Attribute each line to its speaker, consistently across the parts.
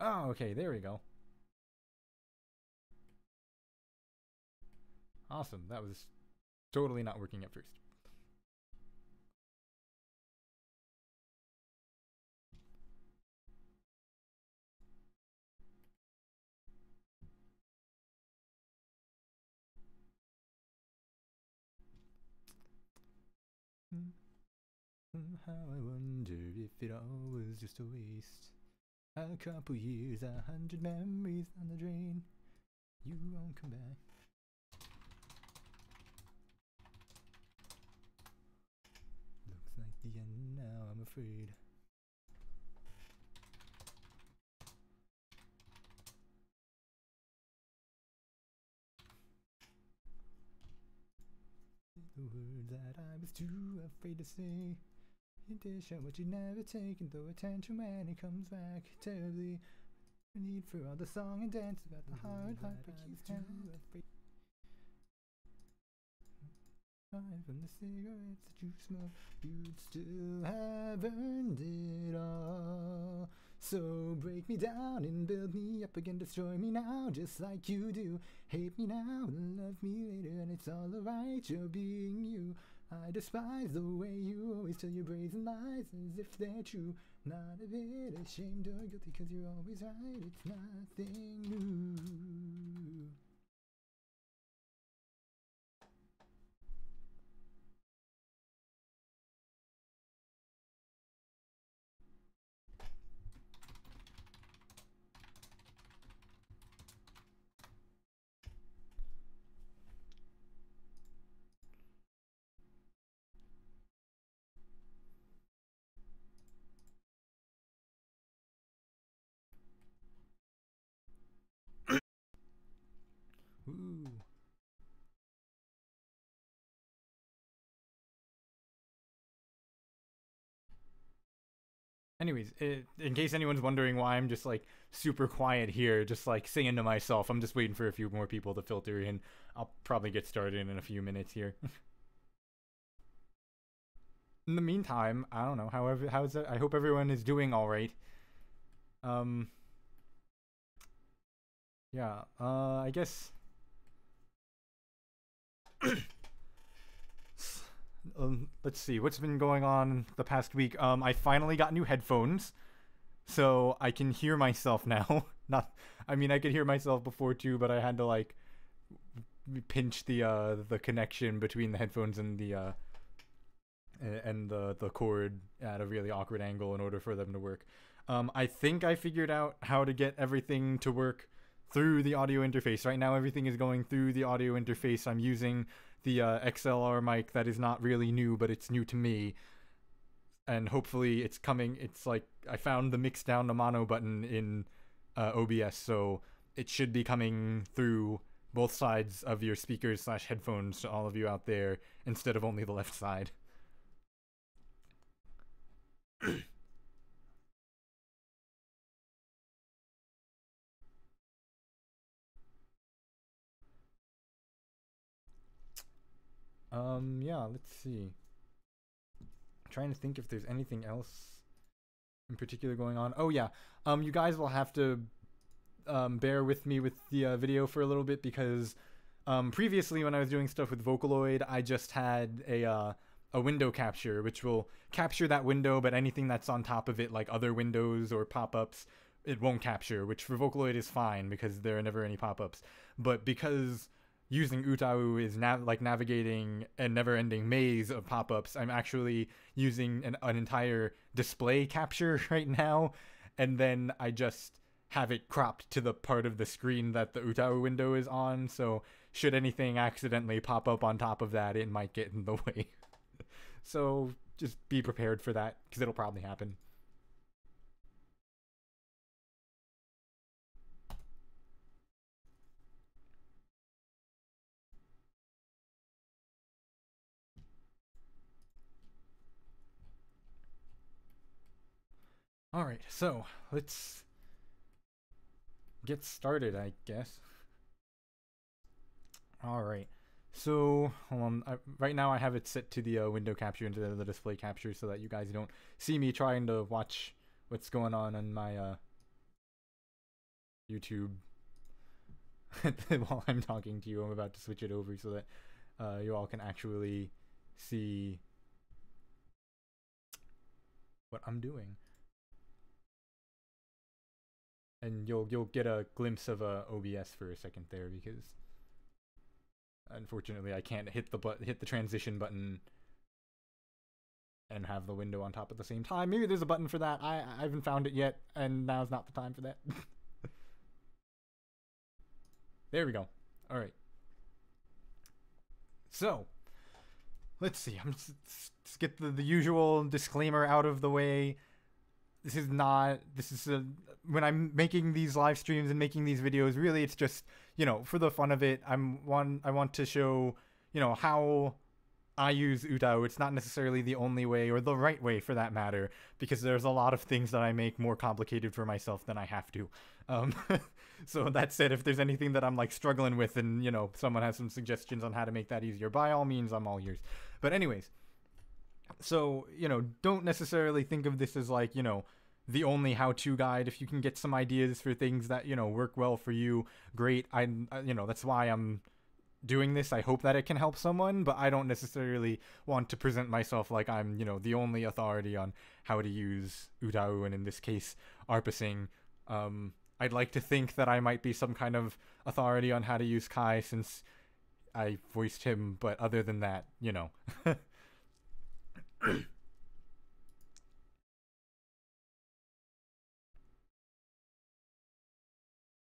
Speaker 1: Oh, okay, there we go. Awesome, that was totally not working at first. How I wonder if it all was just a waste. A couple years, 100 memories on the drain. You won't come back. Looks like the end now, I'm afraid. The words that I was too afraid to say. You dish out what you never take and throw attention when it comes back terribly. The need for all the song and dance about the hard heartbreak you had. From the cigarettes that you smoke, you'd still have earned it all. So break me down and build me up again, destroy me now just like you do. Hate me now and love me later, and it's all alright, you're being you. I despise the way you always tell your brazen lies as if they're true. Not a bit ashamed or guilty, cause you're always right, it's nothing new. Ooh. Anyways, in case anyone's wondering why I'm just like super quiet here, just like singing to myself, I'm just waiting for a few more people to filter in. I'll probably get started in a few minutes here. In the meantime, I don't know. However, how's it? I hope everyone is doing all right. Yeah. I guess. Let's see what's been going on the past week. I finally got new headphones, so I can hear myself now. I mean, I could hear myself before too, but I had to like pinch the connection between the headphones and the cord at a really awkward angle in order for them to work. I think I figured out how to get everything to work through the audio interface. Right now, everything is going through the audio interface. I'm using the XLR mic that is not really new, but it's new to me. And hopefully it's coming. It's like I found the mix down to mono button in OBS, so it should be coming through both sides of your speakers / headphones to all of you out there instead of only the left side. Yeah, let's see. I'm trying to think if there's anything else in particular going on. Oh yeah, you guys will have to bear with me with the video for a little bit because previously when I was doing stuff with Vocaloid, I just had a window capture, which will capture that window, but anything that's on top of it, like other windows or pop-ups, it won't capture, which for Vocaloid is fine because there are never any pop-ups. But because using Utau is navigating a never-ending maze of pop-ups, I'm actually using an entire display capture right now, and then I just have it cropped to the part of the screen that the Utau window is on, so should anything accidentally pop up on top of that, it might get in the way. So just be prepared for that, because it'll probably happen. Alright, so let's get started, I guess. Alright, so right now I have it set to the window capture instead of the display capture so that you guys don't see me trying to watch what's going on my YouTube while I'm talking to you. I'm about to switch it over so that you all can actually see what I'm doing. And you'll get a glimpse of OBS for a second there, because unfortunately I can't hit the transition button and have the window on top at the same time. Maybe there's a button for that. I haven't found it yet, and now's not the time for that. There we go. All right. So, let's see. I'm just get the usual disclaimer out of the way. When I'm making these live streams and making these videos, really it's just, you know, for the fun of it. I want to show, you know, how I use Utao. It's not necessarily the only way, or the right way for that matter, because there's a lot of things that I make more complicated for myself than I have to. So that said, if there's anything that I'm like struggling with and, you know, someone has some suggestions on how to make that easier, by all means, I'm all ears. But anyways, so, you know, don't necessarily think of this as like, you know, the only how-to guide. If you can get some ideas for things that, you know, work well for you, great. You know, that's why I'm doing this. I hope that it can help someone, but I don't necessarily want to present myself like I'm, you know, the only authority on how to use Utao, and in this case, Arpasing. I'd like to think that I might be some kind of authority on how to use Kai, since I voiced him, but other than that, you know.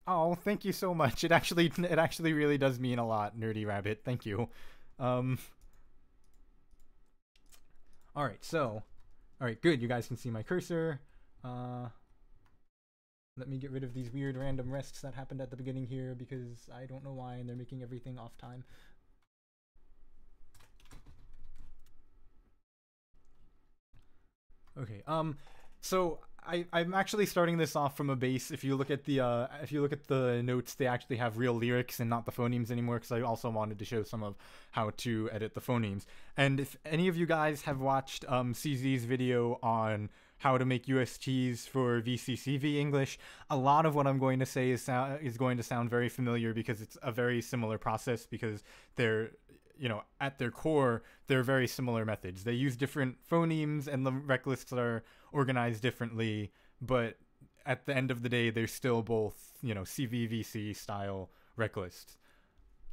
Speaker 1: Oh, thank you so much. It actually really does mean a lot, Nerdy Rabbit. Thank you. All right, so, all right, good. You guys can see my cursor. Let me get rid of these weird random rests that happened at the beginning here, because I don't know why, and they're making everything off time. Okay. So I'm actually starting this off from a base. If you look at the notes, they actually have real lyrics and not the phonemes anymore, because I also wanted to show some of how to edit the phonemes. And if any of you guys have watched CZ's video on how to make USTs for VCCV English, a lot of what I'm going to say is going to sound very familiar, because it's a very similar process, because they're, you know, at their core, they're very similar methods. They use different phonemes, and the rec lists are organized differently, but at the end of the day, they're still both, you know, CVVC style rec lists.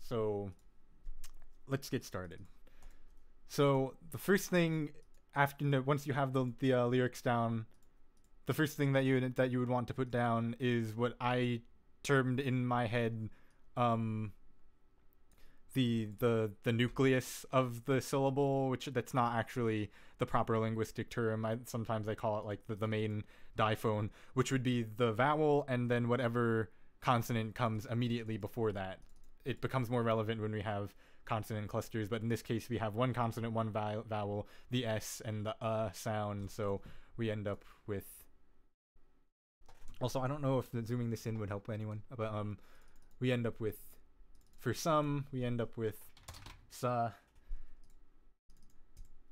Speaker 1: So let's get started. So the first thing, once you have the lyrics down, the first thing that you would want to put down is what I termed in my head the nucleus of the syllable, which that's not actually the proper linguistic term. Sometimes I call it like the main diphone, which would be the vowel, and then whatever consonant comes immediately before that. It becomes more relevant when we have consonant clusters, but in this case we have one consonant, one vowel, the S and the sound, so we end up with... Also, I don't know if zooming this in would help anyone, but we end up with, for some, we end up with sa.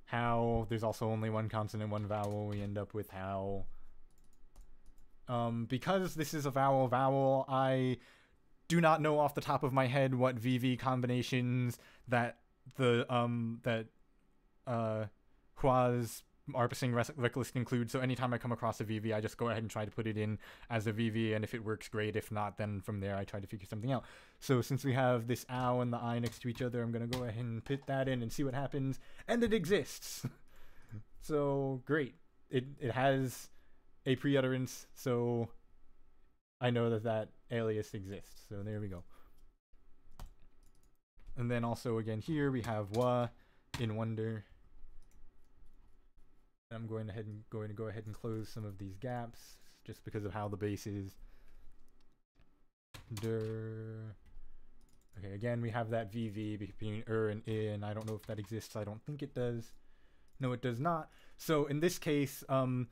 Speaker 1: How, there's also only one consonant, one vowel, we end up with how. Because this is a vowel, I do not know off the top of my head what VV combinations that Hua's Arpasing rec list includes. So anytime I come across a VV, I just go ahead and try to put it in as a VV, and if it works, great. If not, then from there I try to figure something out. So since we have this ow and the I next to each other, I'm gonna go ahead and put that in and see what happens, and it exists. So great. It has a pre-utterance, so I know that alias exists. So there we go. And then also again here we have wa in wonder. I'm going to go ahead and close some of these gaps just because of how the base is. Der. Okay, again we have that VV between and I, and I don't know if that exists. I don't think it does. No, it does not. So in this case, a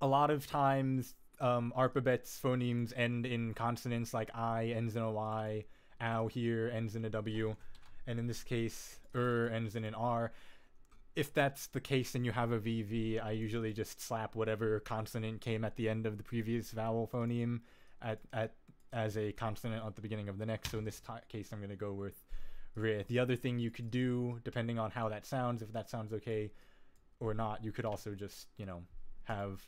Speaker 1: lot of times Arpabet's phonemes end in consonants, like I ends in a Y, ow here ends in a W, and in this case ends in an R. If that's the case and you have a VV, I usually just slap whatever consonant came at the end of the previous vowel phoneme as a consonant at the beginning of the next. So in this case, I'm going to go with re. The other thing you could do, depending on how that sounds, if that sounds okay or not, you could also just, you know, have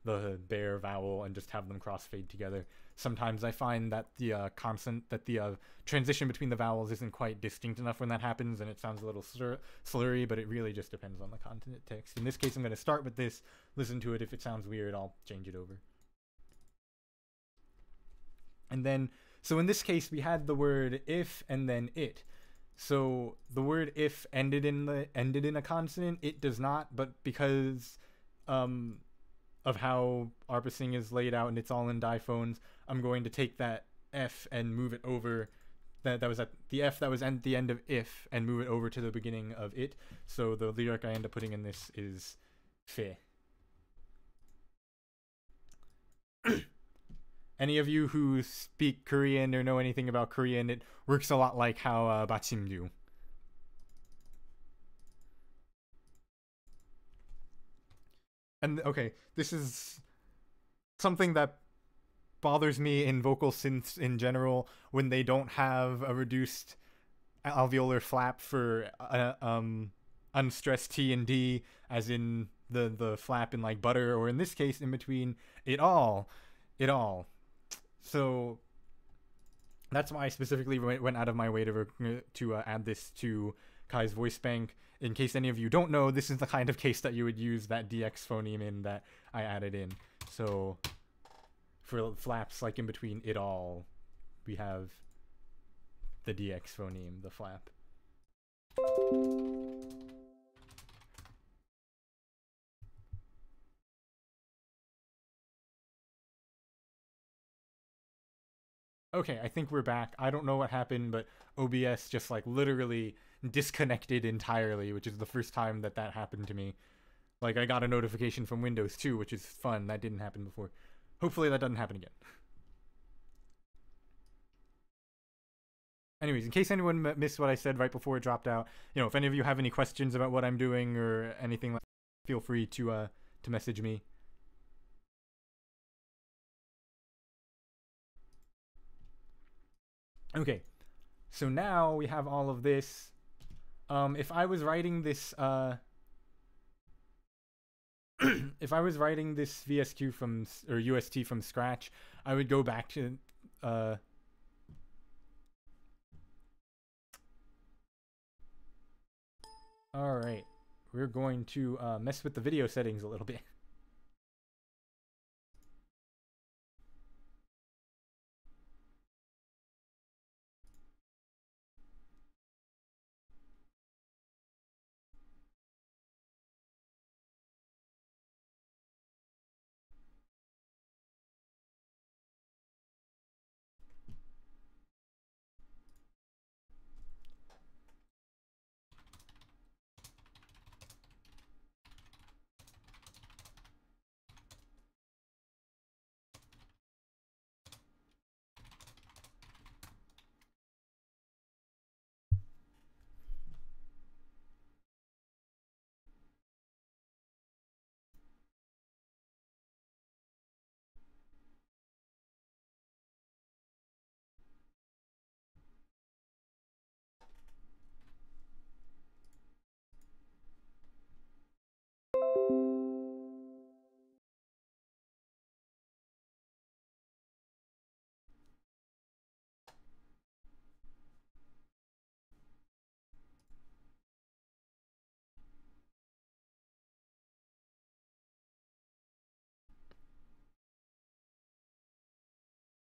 Speaker 1: the bare vowel and just have them crossfade together. Sometimes I find that the transition between the vowels isn't quite distinct enough when that happens, and it sounds a little slurry, but it really just depends on the content text. In this case, I'm going to start with this, listen to it. If it sounds weird, I'll change it over. And then, so in this case, we had the word if and then it. So the word if ended in a consonant. It does not, but because of how Arpasing is laid out and it's all in diphones, I'm going to take that F and move it over. That was at the F that was at the end of if and move it over to the beginning of it. So the lyric I end up putting in this is fe. Any of you who speak Korean or know anything about Korean, it works a lot like how bachim do. And okay, this is something that bothers me in vocal synths in general when they don't have a reduced alveolar flap for unstressed T and D, as in the flap in like butter, or in this case in between it all. So that's why I specifically went out of my way to add this to Kai's voice bank. In case any of you don't know, this is the kind of case that you would use that DX phoneme in that I added in. So for flaps like in between it all, we have the DX phoneme, the flap. Okay, I think we're back. I don't know what happened, but OBS just like literally disconnected entirely, which is the first time that happened to me. Like, I got a notification from Windows too, which is fun. That didn't happen before. Hopefully that doesn't happen again. Anyways, in case anyone missed what I said right before it dropped out, you know, if any of you have any questions about what I'm doing or anything like that, feel free to message me. Okay, so now we have all of this. If I was writing this, if I was writing this VSQ or UST from scratch, I would go back to, all right, we're going to mess with the video settings a little bit.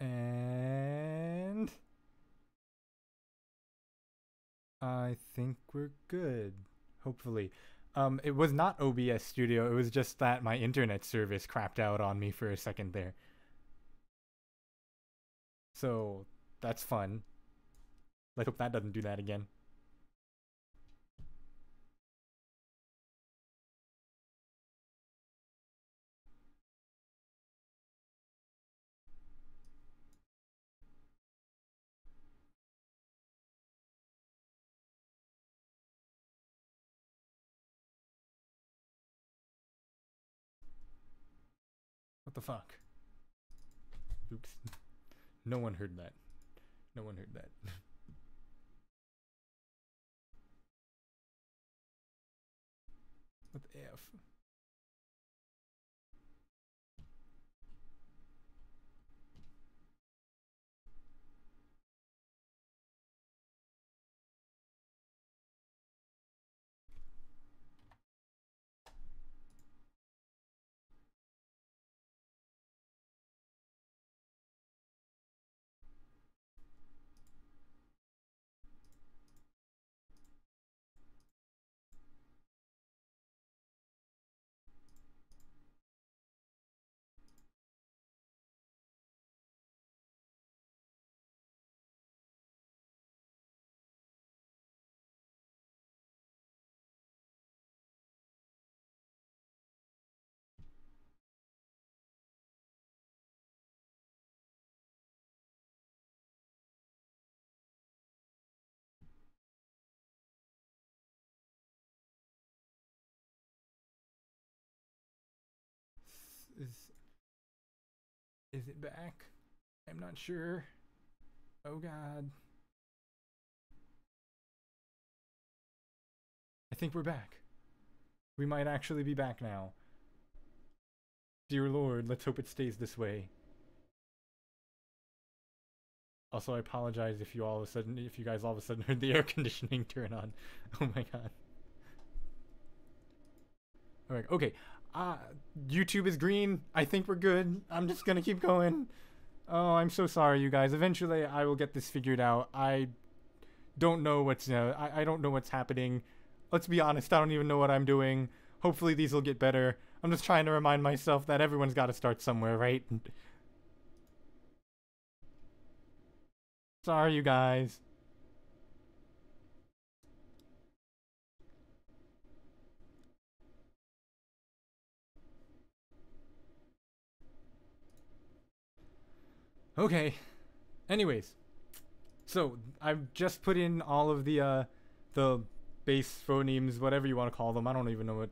Speaker 1: And I think we're good, hopefully. It was not OBS Studio, it was just that my internet service crapped out on me for a second there. So, that's fun. Let's hope that doesn't do that again. What the fuck? Oops. No one heard that. No one heard that. What the F? Is it back? I'm not sure. Oh god. I think we're back. We might actually be back now. Dear Lord, let's hope it stays this way. Also, I apologize if you guys all of a sudden heard the air conditioning turn on. Oh my god. Alright, okay. YouTube is green. I think we're good. I'm just gonna keep going. Oh, I'm so sorry, you guys. Eventually, I will get this figured out. I don't know what's I don't know what's happening. Let's be honest. I don't even know what I'm doing. Hopefully, these will get better. I'm just trying to remind myself that everyone's got to start somewhere, right? Sorry, you guys. Okay. Anyways, so I've just put in all of the base phonemes, whatever you want to call them. I don't even know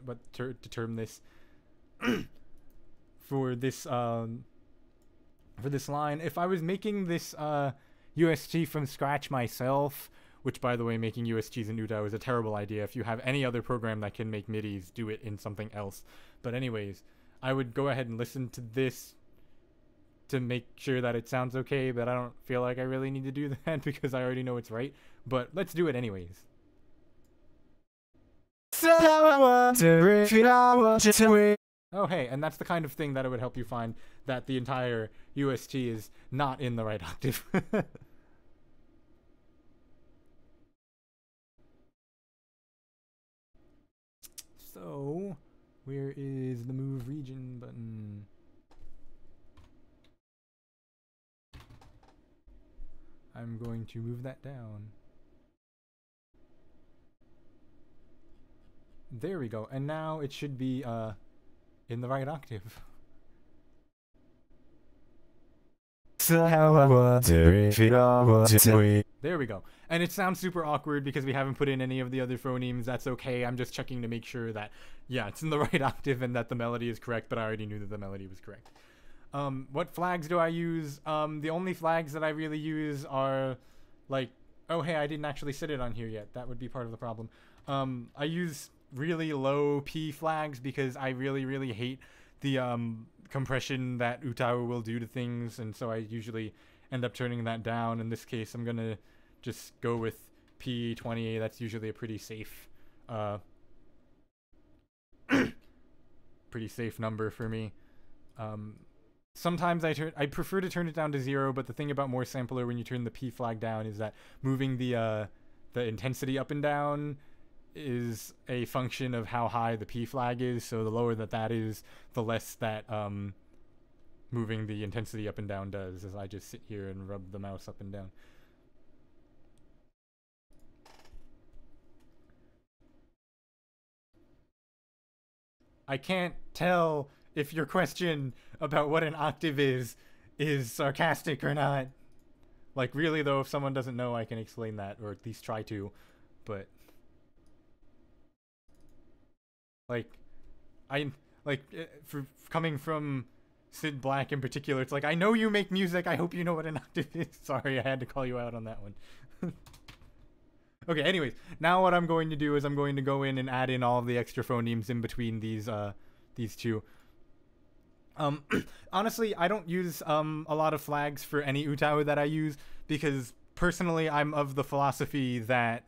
Speaker 1: what to term this for this line. If I was making this UST from scratch myself, which by the way, making USTs in Utah is a terrible idea. If you have any other program that can make MIDIs, do it in something else. But anyways, I would go ahead and listen to this to make sure that it sounds okay, but I don't feel like I really need to do that because I already know it's right. But let's do it anyways. Oh hey, and that's the kind of thing that it would help you find that the entire UST is not in the right octave. So, where is the move region button? I'm going to move that down. There we go. And now it should be in the right octave. There we go. And it sounds super awkward because we haven't put in any of the other phonemes. That's okay. I'm just checking to make sure that, yeah, it's in the right octave and that the melody is correct, but I already knew that the melody was correct. What flags do I use? The only flags that I really use are like, oh hey, I didn't actually set it on here yet. That would be part of the problem. I use really low P flags because I really hate the compression that Utah will do to things, and so I usually end up turning that down. In this case, I'm gonna just go with P20. That's usually a pretty safe number for me. Sometimes I prefer to turn it down to 0, but the thing about more sampler when you turn the P flag down is that moving the intensity up and down is a function of how high the P flag is. So the lower that is, the less that moving the intensity up and down does, as I just sit here and rub the mouse up and down. I can't tell if your question about what an octave is sarcastic or not. Like, really though, if someone doesn't know, I can explain that, or at least try to. But like, for coming from Sid Black in particular. It's like, I know you make music. I hope you know what an octave is. Sorry, I had to call you out on that one. Okay, anyways, now what I'm going to do is I'm going to go in and add in all of the extra phonemes in between these two. Honestly, I don't use a lot of flags for any utao that I use, because personally I'm of the philosophy that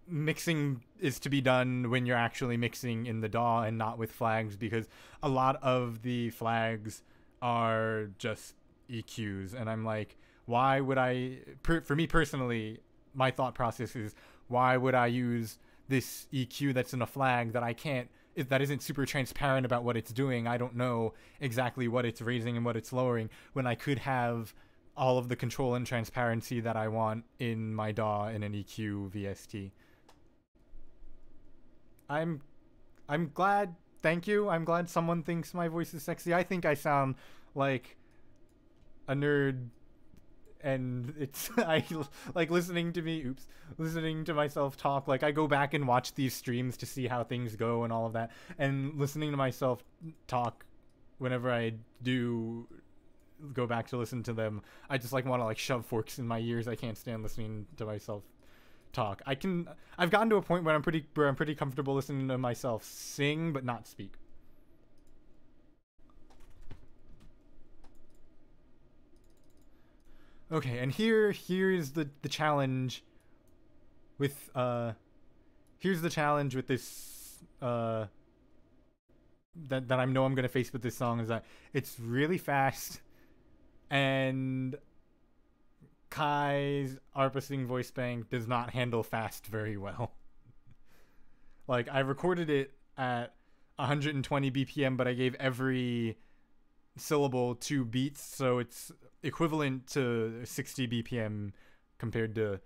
Speaker 1: mixing is to be done when you're actually mixing in the DAW and not with flags, because a lot of the flags are just EQs, and I'm like, why would I, for me personally, my thought process is, why would I use this EQ that's in a flag that I can't, that isn't super transparent about what it's doing? I don't know exactly what it's raising and what it's lowering, when I could have all of the control and transparency that I want in my DAW in an EQ VST. I'm glad, thank you, I'm glad someone thinks my voice is sexy. I think I sound like a nerd, and it's, I like listening to myself talk. Like, I go back and watch these streams to see how things go and all of that, and listening to myself talk whenever I do go back to listen to them, I just like want to like shove forks in my ears. I can't stand listening to myself talk. I've gotten to a point where I'm pretty comfortable listening to myself sing but not speak. Okay, and here's the challenge with here's the challenge with this that I know I'm gonna face with this song, is that it's really fast, and KYE's Arpasing voice bank does not handle fast very well. Like, I recorded it at 120 BPM, but I gave every syllable 2 beats, so it's equivalent to 60 BPM compared to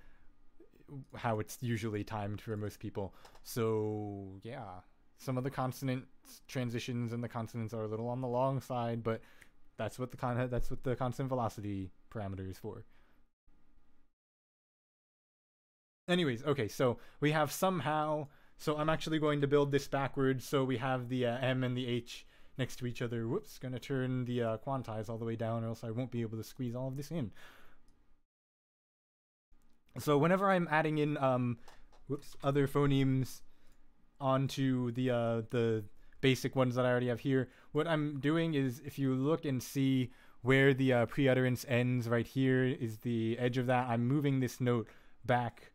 Speaker 1: how it's usually timed for most people. So yeah, some of the consonant transitions and the consonants are a little on the long side, but that's what the consonant velocity parameter is for. Anyways, okay, so we have somehow, so I'm actually going to build this backwards, so we have the M and the H next to each other. Whoops, gonna turn the quantize all the way down, or else I won't be able to squeeze all of this in. So whenever I'm adding in other phonemes onto the basic ones that I already have here, what I'm doing is, if you look and see where the pre-utterance ends, right here is the edge of that, I'm moving this note back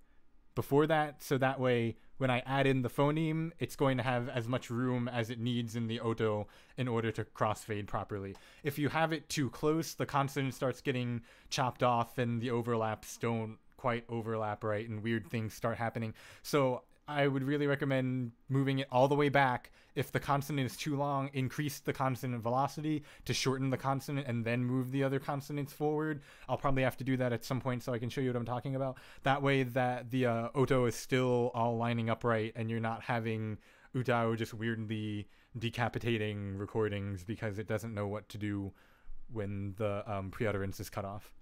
Speaker 1: before that, so that way when I add in the phoneme, it's going to have as much room as it needs in the oto in order to crossfade properly. If you have it too close, the consonant starts getting chopped off and the overlaps don't quite overlap right, and weird things start happening. So I would really recommend moving it all the way back. If the consonant is too long, increase the consonant velocity to shorten the consonant and then move the other consonants forward. I'll probably have to do that at some point so I can show you what I'm talking about. That way that the oto is still all lining up right, and you're not having utao just weirdly decapitating recordings because it doesn't know what to do when the pre-utterance is cut off.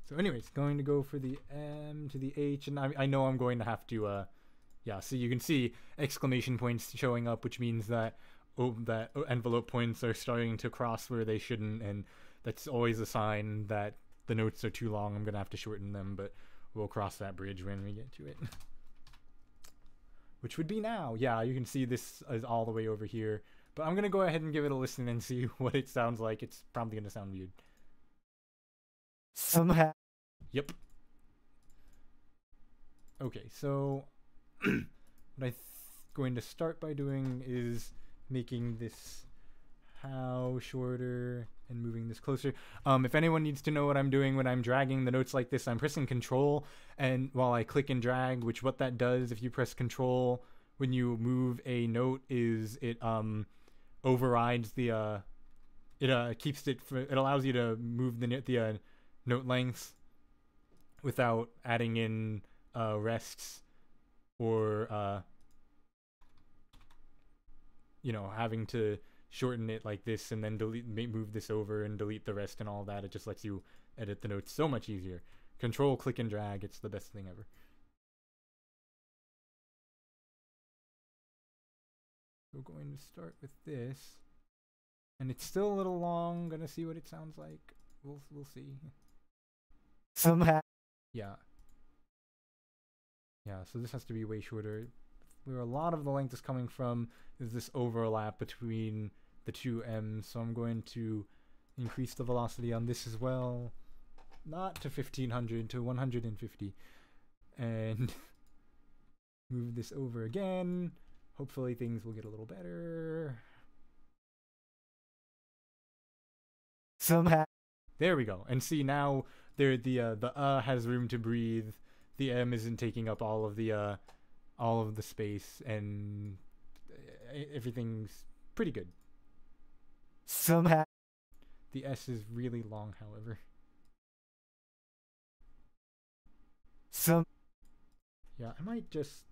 Speaker 1: So anyways, going to go for the M to the H, and I know I'm going to have to, yeah, so you can see exclamation points showing up, which means that that envelope points are starting to cross where they shouldn't, and that's always a sign that the notes are too long. I'm going to have to shorten them, but we'll cross that bridge when we get to it. Which would be now. Yeah, you can see this is all the way over here, but I'm going to go ahead and give it a listen and see what it sounds like. It's probably going to sound weird. Somehow. Yep. Okay, so what I'm going to start by doing is making this how shorter and moving this closer. If anyone needs to know what I'm doing when I'm dragging the notes like this, I'm pressing Control, and while I click and drag, which what that does if you press Control when you move a note is it overrides the it keeps it, it allows you to move the note lengths without adding in rests or you know, having to shorten it like this and then move this over and delete the rest and all that. It just lets you edit the notes so much easier. Control, click, and drag. It's the best thing ever. We're going to start with this. And it's still a little long. Gonna see what it sounds like. We'll see.
Speaker 2: Somehow.
Speaker 1: Yeah. Yeah, so this has to be way shorter. Where a lot of the length is coming from is this overlap between the two M's. So I'm going to increase the velocity on this as well. Not to 1500, to 150. And move this over again. Hopefully things will get a little better.
Speaker 2: Somehow.
Speaker 1: There we go. And see, now the has room to breathe. The M isn't taking up all of the space, and everything's pretty good.
Speaker 2: Somehow.
Speaker 1: The S is really long, however. Yeah, I might just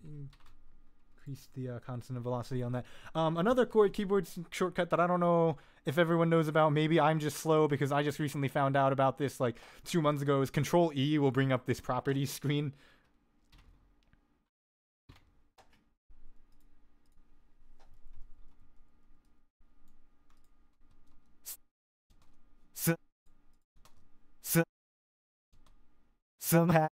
Speaker 1: increase the consonant velocity on that. Another keyboard shortcut that I don't know if everyone knows about, maybe I'm just slow because I just recently found out about this like 2 months ago, is Control E will bring up this properties screen.
Speaker 2: Somehow.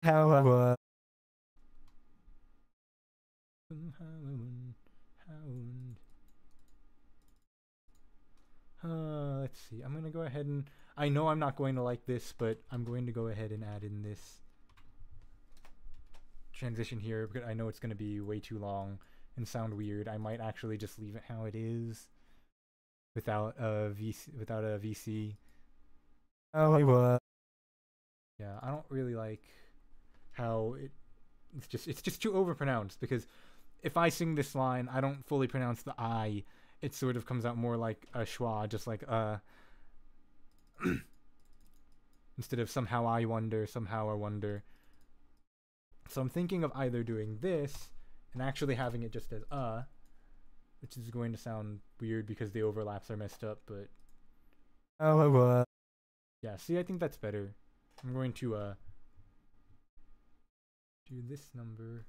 Speaker 2: How
Speaker 1: let's see. I'm gonna go ahead and I know I'm not going to like this, but I'm going to go ahead and add in this transition here because I know it's gonna be way too long and sound weird. I might actually just leave it how it is without a VC.
Speaker 2: Oh,
Speaker 1: yeah, I don't really like how it's just too overpronounced, because if I sing this line, I don't fully pronounce the I. It sort of comes out more like a schwa, just like instead of somehow I wonder, somehow I wonder. So I'm thinking of either doing this and actually having it just as which is going to sound weird because the overlaps are messed up, but yeah, see, I think that's better. I'm going to do this number.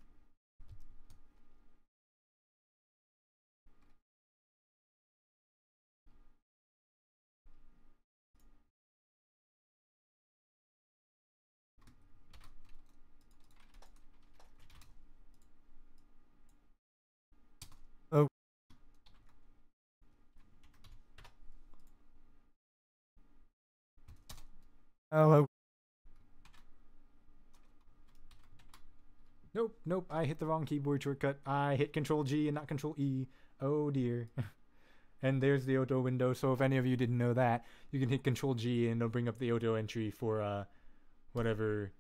Speaker 1: Nope, I hit the wrong keyboard shortcut. I hit Control G and not Control E. Oh dear. And there's the auto window, so if any of you didn't know that, you can hit Control G and it'll bring up the auto entry for whatever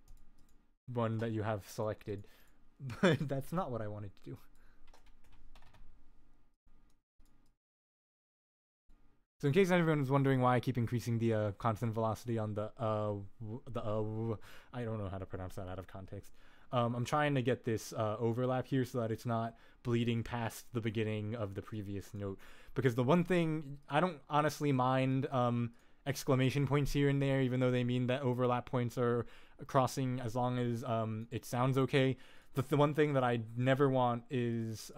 Speaker 1: one that you have selected. But that's not what I wanted to do. So in case anyone was wondering why I keep increasing the constant velocity on the I don't know how to pronounce that out of context. I'm trying to get this overlap here so that it's not bleeding past the beginning of the previous note. Because the one thing, I don't honestly mind exclamation points here and there, even though they mean that overlap points are crossing as long as it sounds okay. The one thing that I never want is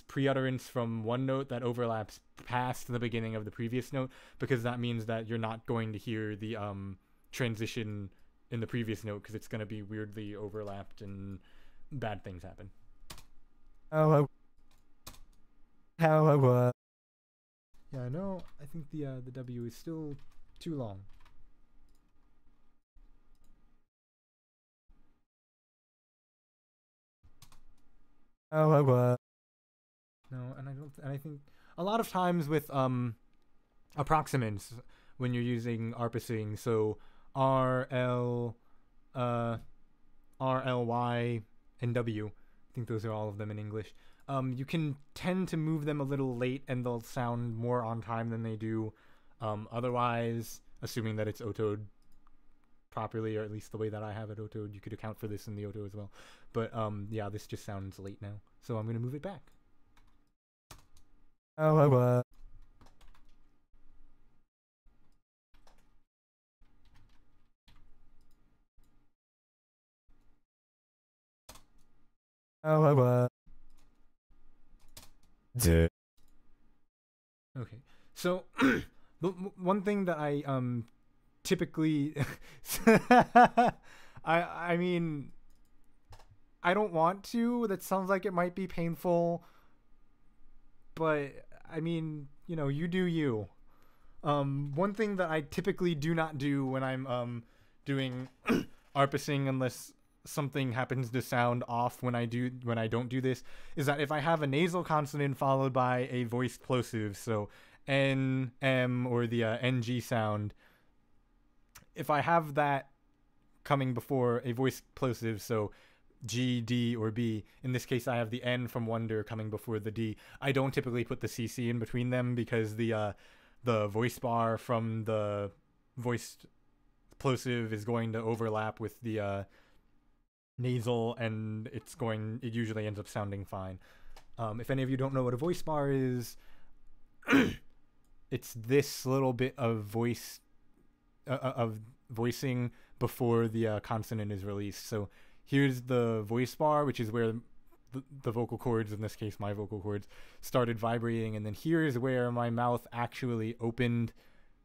Speaker 1: pre-utterance from one note that overlaps past the beginning of the previous note, because that means that you're not going to hear the transition in the previous note because it's going to be weirdly overlapped and bad things happen. Yeah, I know. I think the W is still too long. No, and I think a lot of times with approximants when you're using Arpasing, so R, L, Y, and W. I think those are all of them in English. You can tend to move them a little late and they'll sound more on time than they do otherwise, assuming that it's autoed properly, or at least the way that I have it autoed. You could account for this in the auto as well. But yeah, this just sounds late now. So I'm going to move it back.
Speaker 2: Oh,
Speaker 1: Okay. So the one thing that I typically I mean, I don't want to. That sounds like it might be painful. But I mean, you know, you do you. One thing that I typically do not do when I'm doing Arpasing, unless something happens to sound off when I don't do this, is that if I have a nasal consonant followed by a voiced plosive, so N, M, or the NG sound, if I have that coming before a voiced plosive, so G, D, or B, in this case I have the N from Wonder coming before the D, I don't typically put the CC in between them because the voice bar from the voiced plosive is going to overlap with the nasal, and it usually ends up sounding fine. If any of you don't know what a voice bar is, it's this little bit of voicing before the consonant is released. So here's the voice bar, which is where the vocal cords, in this case my vocal cords, started vibrating, and then here's where my mouth actually opened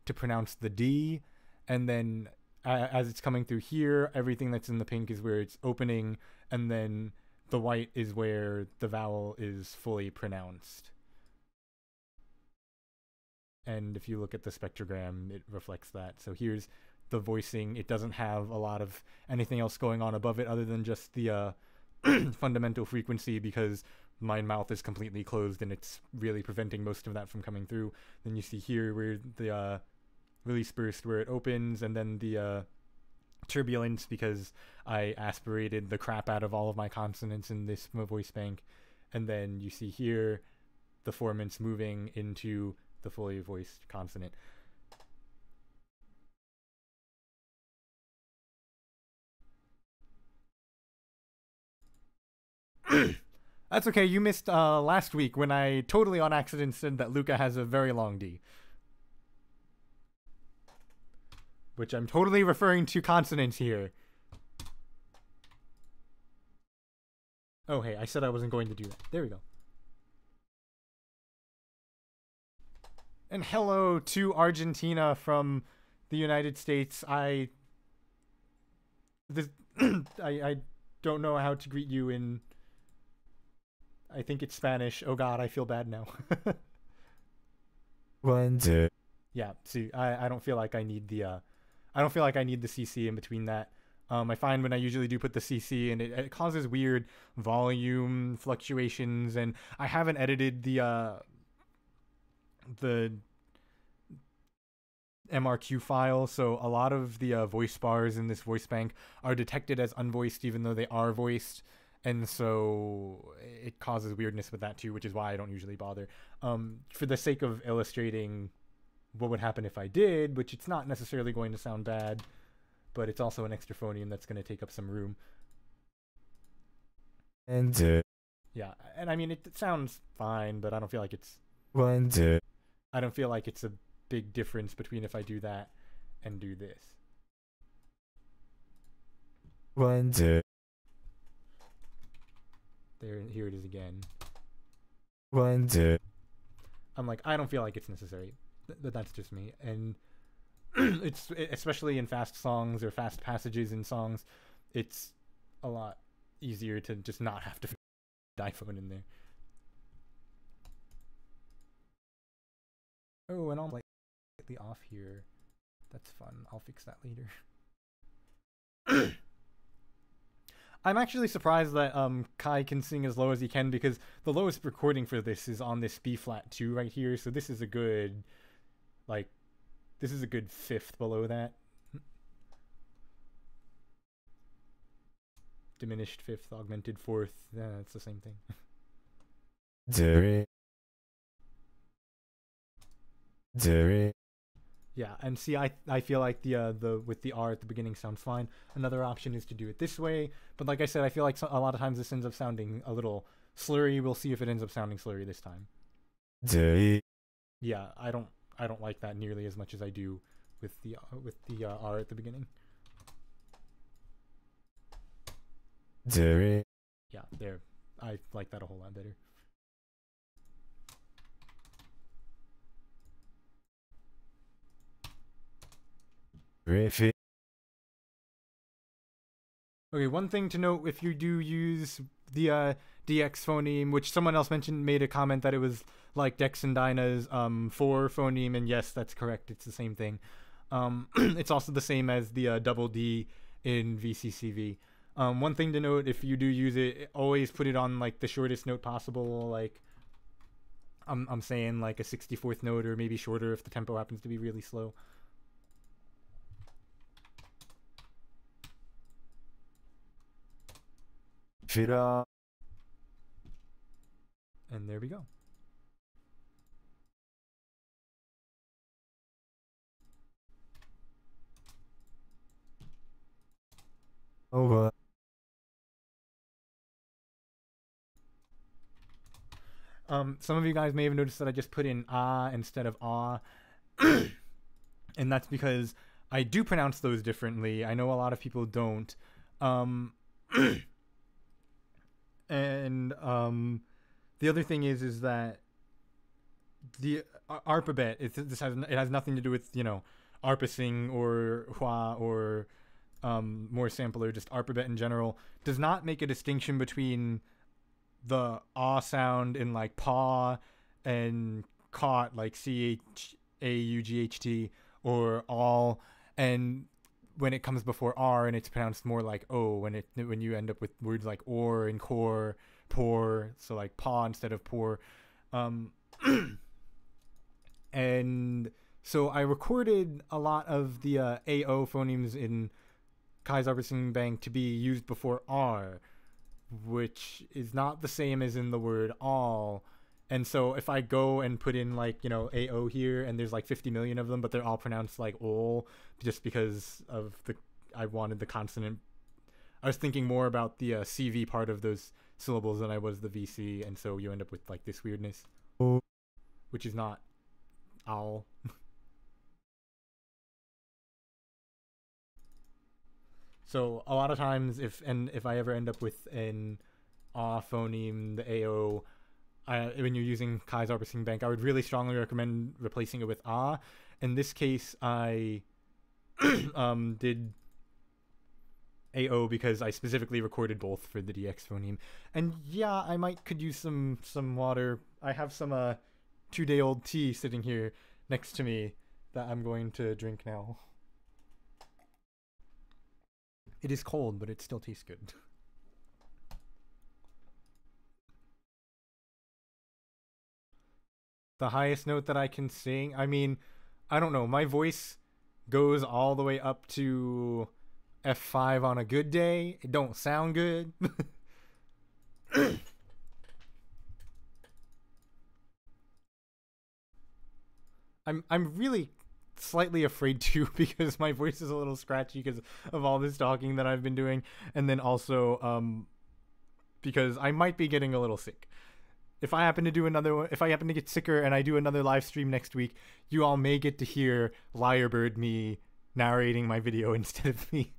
Speaker 1: to pronounce the D, and then as it's coming through here, everything that's in the pink is where it's opening, and then the white is where the vowel is fully pronounced. And if you look at the spectrogram, it reflects that. So here's the voicing. It doesn't have a lot of anything else going on above it other than just the fundamental frequency, because my mouth is completely closed and it's really preventing most of that from coming through. Then you see here where the release burst, where it opens, and then the turbulence, because I aspirated the crap out of all of my consonants in this voice bank. And then you see here the formants moving into the fully voiced consonant. That's okay, you missed last week when I totally on accident said that Luca has a very long D. Which I'm totally referring to consonants here. Oh, hey, I said I wasn't going to do that. There we go. And hello to Argentina from the United States. I don't know how to greet you in, I think it's Spanish. Oh god, I feel bad now. Yeah, see, I don't feel like I need the CC in between that. I find when I usually do put the CC, and it causes weird volume fluctuations, and I haven't edited the MRQ file, so a lot of the voice bars in this voice bank are detected as unvoiced even though they are voiced, and so it causes weirdness with that too, which is why I don't usually bother. For the sake of illustrating what would happen if I did, which it's not necessarily going to sound bad, but it's also an extra phoneme that's going to take up some room.
Speaker 2: And
Speaker 1: yeah, and I mean, it sounds fine, but I don't feel like it's a big difference between if I do that and do this. Here it is again. I'm like, I don't feel like it's necessary. That's just me. And it's, especially in fast songs or fast passages in songs, it's a lot easier to just not have to put iPhone in there. Oh, and I'm like slightly off here. That's fun. I'll fix that later. I'm actually surprised that Kai can sing as low as he can, because the lowest recording for this is on this B flat 2 right here. So this is a good, like, this is a good fifth below that. Diminished fifth, augmented fourth. Yeah, it's the same thing. Yeah, and see, I feel like the with the R at the beginning sounds fine. Another option is to do it this way, but like I said, I feel like a lot of times this ends up sounding a little slurry. We'll see if it ends up sounding slurry this time. Yeah, I don't like that nearly as much as I do with the R at the beginning. Yeah, there. I like that a whole lot better. Okay, one thing to note, if you do use the DX phoneme, which someone else mentioned, made a comment that it was like Dex and Dyna's 4 phoneme, and yes, that's correct, it's the same thing. It's also the same as the double D in VCCV. One thing to note, if you do use it, always put it on like the shortest note possible, like I'm saying like a 64th note, or maybe shorter if the tempo happens to be really slow. And there we go.
Speaker 2: Over.
Speaker 1: Some of you guys may have noticed that I just put in ah instead of ah. And that's because I do pronounce those differently. I know a lot of people don't. And the other thing is that the Arpabet, it has nothing to do with, you know, Arpasing or Hua or more sampler, just Arpabet in general, does not make a distinction between the ah sound in like paw and caught, like CHAUGHT, or all, and when it comes before R and it's pronounced more like O, when you end up with words like or and core, pour, so like paw instead of pour. And so I recorded a lot of the AO phonemes in KYE Arpasing Bank to be used before R, which is not the same as in the word all. And so if I go and put in like, you know, AO here, and there's like 50 million of them, but they're all pronounced like ol, just because of I wanted the consonant. I was thinking more about the CV part of those syllables than I was the VC, and so you end up with like this weirdness, which is not owl. So a lot of times, if I ever end up with an ah phoneme, the AO, when you're using KYE Arpasing Bank, I would really strongly recommend replacing it with ah. In this case, I did AO because I specifically recorded both for the DX phoneme. And yeah, I could use some water. I have some 2-day-old tea sitting here next to me that I'm going to drink now. It is cold, but it still tastes good. The highest note that I can sing, I mean, I don't know, my voice goes all the way up to F5 on a good day. It don't sound good. I'm really slightly afraid too, because my voice is a little scratchy because of all this talking that I've been doing, and then also because I might be getting a little sick. If I happen to do another one, if I happen to get sicker and I do another live stream next week, you all may get to hear Lyrebird me narrating my video instead of me.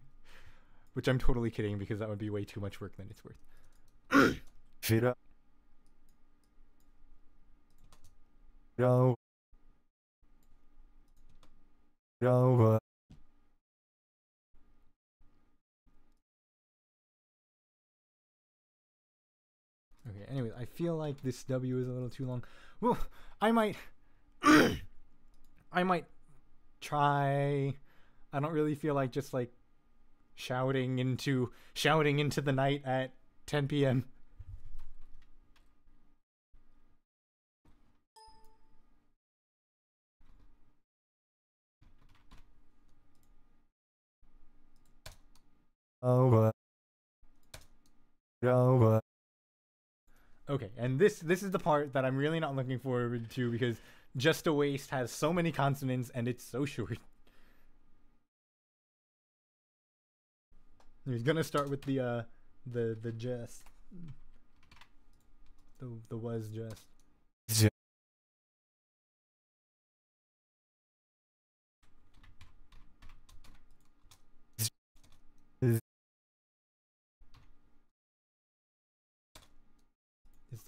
Speaker 1: Which I'm totally kidding, because that would be way too much work than it's worth.
Speaker 2: Fira. Go. Go.
Speaker 1: Okay, anyway, I feel like this W is a little too long. Well, I might I might try. I don't really feel like just like shouting into the night at 10 p.m.
Speaker 2: Over. Over.
Speaker 1: Okay, and this is the part that I'm really not looking forward to, because Just a Waste has so many consonants and it's so short. He's gonna start with the just. The was just.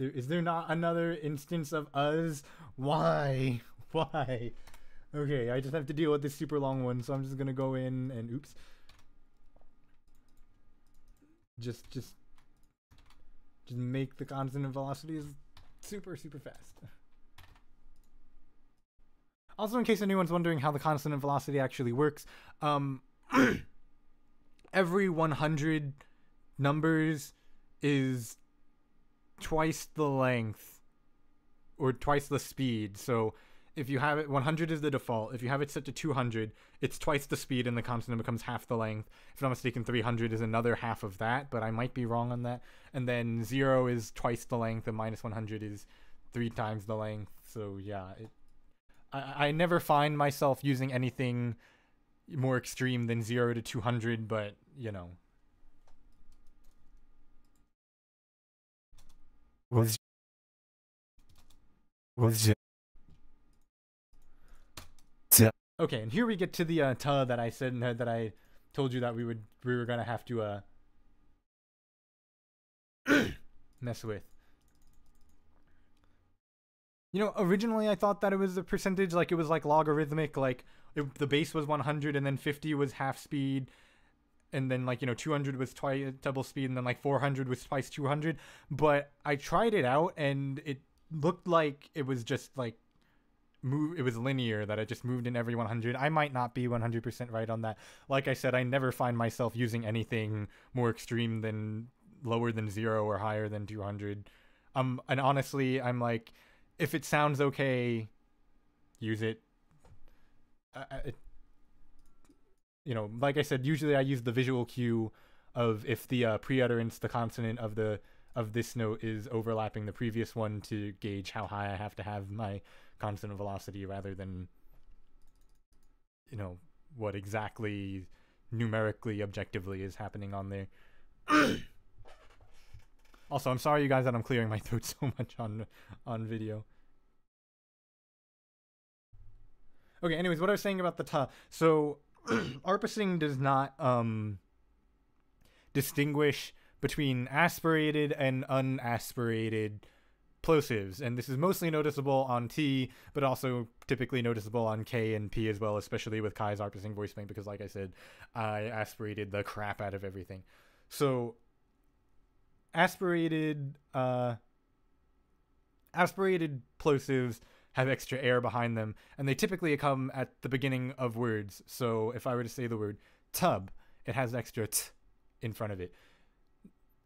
Speaker 1: Is there not another instance of us? Why? Why? Okay, I just have to deal with this super long one, so I'm just gonna go in and oops. Just make the consonant velocities super fast. Also, in case anyone's wondering how the consonant velocity actually works, every 100 numbers is twice the length or twice the speed. So if you have it, 100 is the default. If you have it set to 200, it's twice the speed and the consonant becomes half the length. If I'm not mistaken, 300 is another half of that, but I might be wrong on that. And then 0 is twice the length and minus 100 is 3 times the length. So yeah, I never find myself using anything more extreme than 0 to 200, but you know.
Speaker 2: Was
Speaker 1: Okay, and here we get to the ta that I said that I told you that we were gonna have to mess with. You know, originally I thought that it was a percentage, like it was like logarithmic, like the base was 100 and then 50 was half speed, and then like, you know, 200 was twice double speed, and then like 400 was twice 200. But I tried it out and it looked like it was just like it was linear, that it just moved in every 100. I might not be 100% right on that. Like I said, I never find myself using anything more extreme than lower than 0 or higher than 200. And honestly, I'm like, if it sounds okay, use it. You know, like I said, usually I use the visual cue of if the pre-utterance, the consonant of this note is overlapping the previous one, to gauge how high I have to have my consonant velocity, rather than, you know, what exactly numerically, objectively is happening on there. Also, I'm sorry you guys that I'm clearing my throat so much on video. Okay, anyways, what I was saying about the ta. So Arpasing does not distinguish between aspirated and unaspirated plosives, and this is mostly noticeable on T, but also typically noticeable on K and P as well, especially with KYE's Arpasing voice bank, because like I said, I aspirated the crap out of everything. So aspirated plosives have extra air behind them, and they typically come at the beginning of words. So if I were to say the word tub, it has extra t in front of it.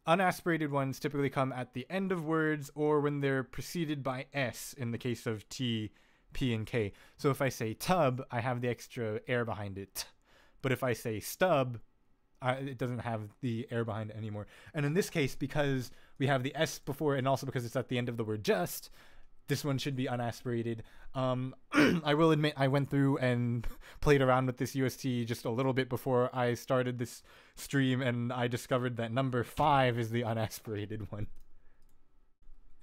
Speaker 1: Unaspirated ones typically come at the end of words, or when they're preceded by S in the case of T, P, and K. So if I say tub, I have the extra air behind it. But if I say stub, it doesn't have the air behind it anymore. And in this case, because we have the S before, and also because it's at the end of the word just, this one should be unaspirated. I will admit I went through and played around with this UST just a little bit before I started this stream, and I discovered that number 5 is the unaspirated one,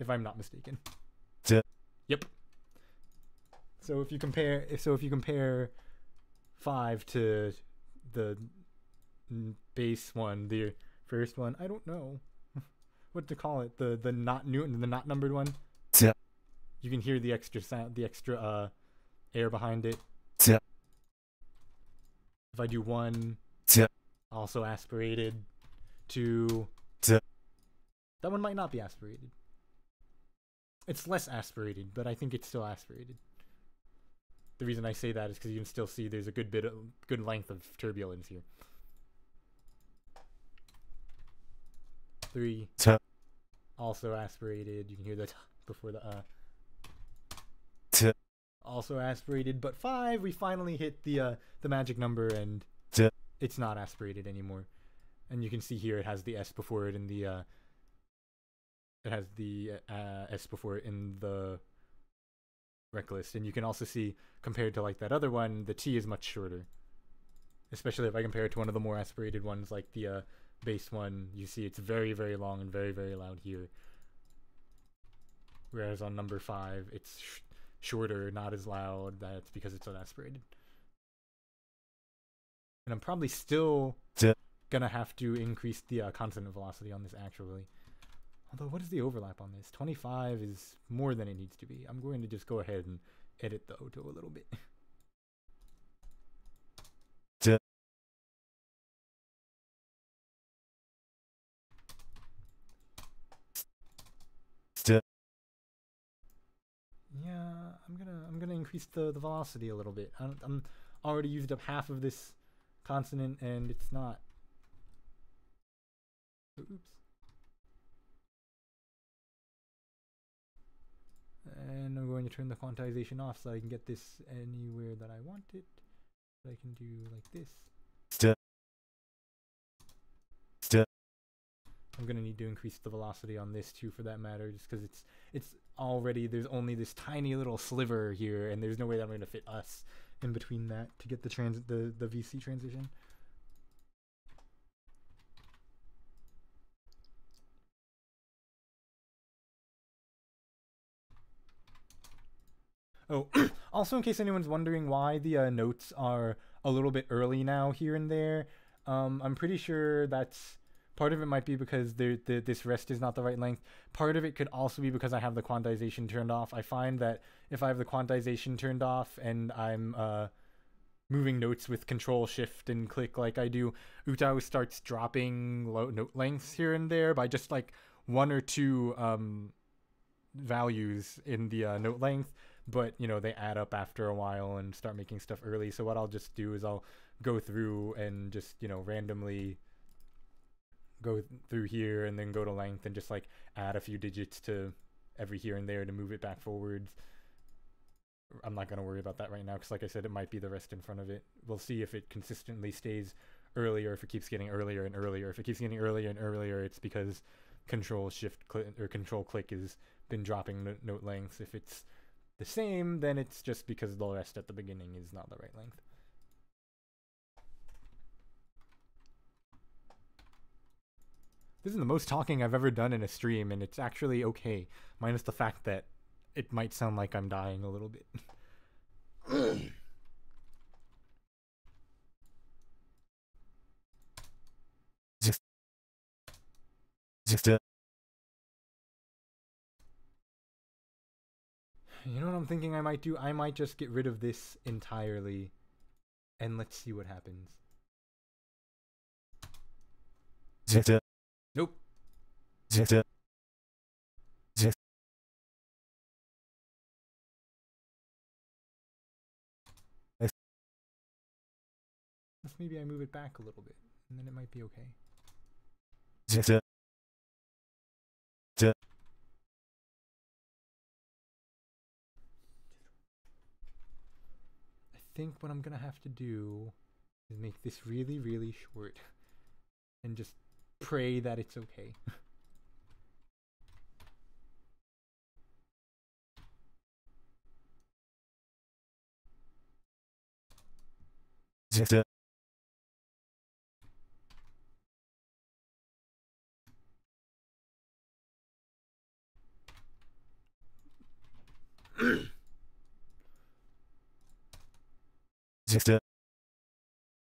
Speaker 1: if I'm not mistaken. Yep. So if you compare 5 to the base one, the first one, I don't know what to call it, the not numbered one. You can hear the extra sound, the extra air behind it. If I do 1, also aspirated. 2, that one might not be aspirated. It's less aspirated, but I think it's still aspirated. The reason I say that is because you can still see there's a good length of turbulence here. 3, also aspirated. You can hear the t before the also aspirated. But 5, we finally hit the magic number, and it's not aspirated anymore. And you can see here it has the S before it in the S before it in the reckless. And you can also see, compared to like that other one, the T is much shorter. Especially if I compare it to one of the more aspirated ones, like the bass one, you see it's very, very long and very, very loud here. Whereas on number 5, it's shorter, not as loud. That's because it's unaspirated. And I'm probably still gonna have to increase the consonant velocity on this actually. Although, what is the overlap on this? 25 is more than it needs to be. I'm going to just go ahead and edit the auto a little bit. Yeah, I'm gonna increase the velocity a little bit. I'm already used up half of this consonant, and it's not. Oops. And I'm going to turn the quantization off so I can get this anywhere that I want it. So I can do like this. I'm gonna need to increase the velocity on this too, for that matter, just because it's already, there's only this tiny little sliver here, and there's no way that I'm gonna fit us in between that to get the VC transition. Oh, also in case anyone's wondering why the notes are a little bit early now here and there, I'm pretty sure that's part of it might be because this rest is not the right length. Part of it could also be because I have the quantization turned off. I find that if I have the quantization turned off and I'm moving notes with Control Shift and click like I do, Utao starts dropping note lengths here and there by just like 1 or 2 values in the note length. But, you know, they add up after a while and start making stuff early. So what I'll just do is I'll go through and just, you know, randomly go through here and then go to length and just like add a few digits to every here and there to move it back forwards. I'm not going to worry about that right now because, like I said, it might be the rest in front of it. We'll see if it consistently stays earlier, if it keeps getting earlier and earlier. If it keeps getting earlier and earlier, it's because Control Shift click or Control click has been dropping note lengths. If it's the same, then it's just because the rest at the beginning is not the right length. This is the most talking I've ever done in a stream, and it's actually okay, minus the fact that it might sound like I'm dying a little bit. You know what I'm thinking I might do? I might just get rid of this entirely, and let's see what happens. Nope. Maybe I move it back a little bit, and then it might be okay. I think what I'm gonna have to do is make this really, really short, and just pray that it's okay.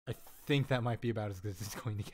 Speaker 1: I think that might be about as good as it's going to get.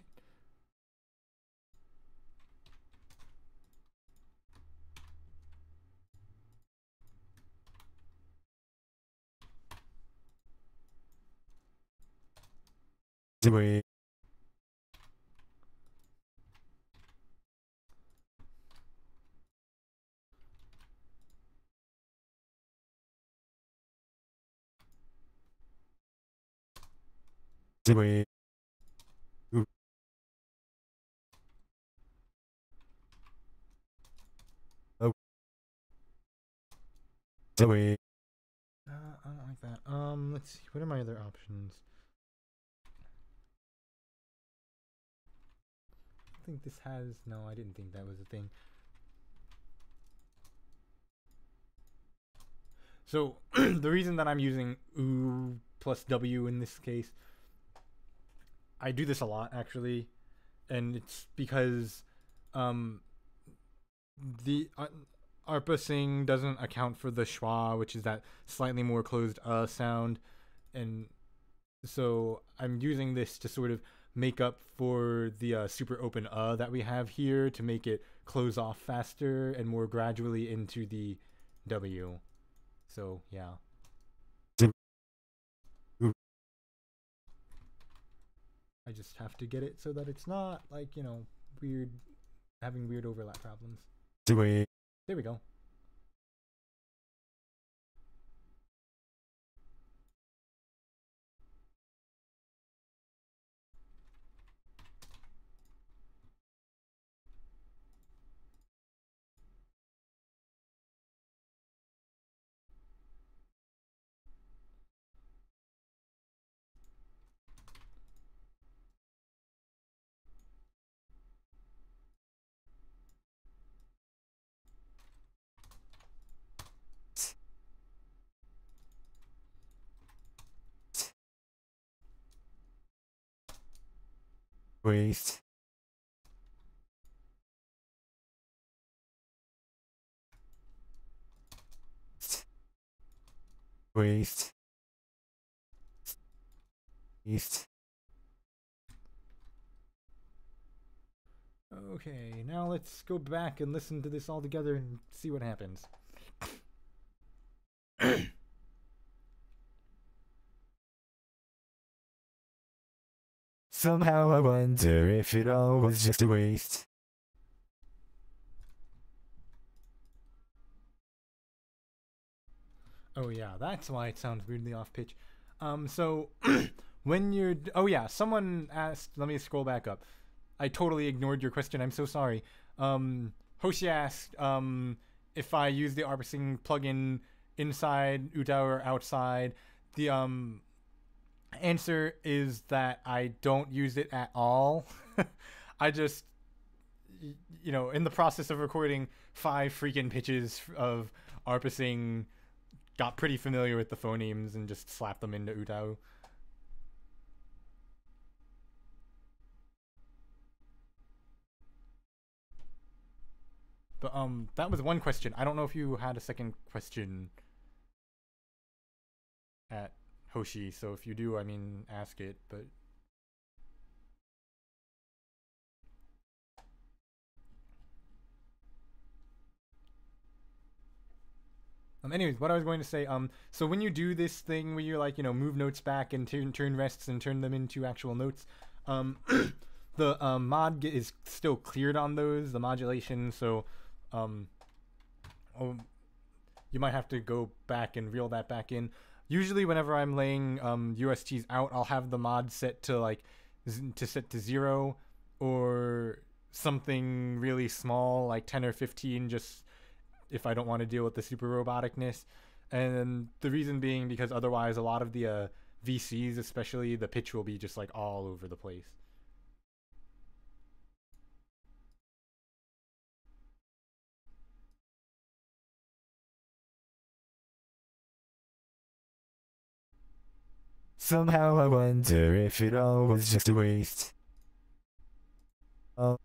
Speaker 1: I don't like that. Let's see. What are my other options? I think this has... No, I didn't think that was a thing. So the reason that I'm using oo plus W in this case, I do this a lot actually, and it's because the Arpasing doesn't account for the schwa, which is that slightly more closed sound, and so I'm using this to sort of make up for the super open that we have here, to make it close off faster and more gradually into the W. So yeah. I just have to get it so that it's not like, you know, weird, having weird overlap problems. There we go.
Speaker 2: Waste. Waste. East.
Speaker 1: Okay, now let's go back and listen to this all together and see what happens.
Speaker 2: Somehow I wonder if it all was just a waste.
Speaker 1: Oh yeah, that's why it sounds weirdly off pitch. So when you're, oh yeah, someone asked, let me scroll back up. I totally ignored your question, I'm so sorry. Hoshi asked if I use the Arpasing plugin inside Utah or outside. The answer is that I don't use it at all. I just, you know, in the process of recording 5 freaking pitches of Arpasing, got pretty familiar with the phonemes and just slapped them into Utah. But that was one question. I don't know if you had a second question at Hoshi, so if you do, I mean, ask it, but anyways, what I was going to say, so when you do this thing where you, like, you know, move notes back and turn rests and turn them into actual notes, the mod is still cleared on those, the modulation, so you might have to go back and reel that back in. Usually whenever I'm laying USTs out, I'll have the mod set to like set to 0 or something really small like 10 or 15, just if I don't want to deal with the super roboticness. And the reason being because otherwise a lot of the VCs, especially, the pitch will be just like all over the place.
Speaker 2: Somehow I wonder if it all was just a waste.
Speaker 1: I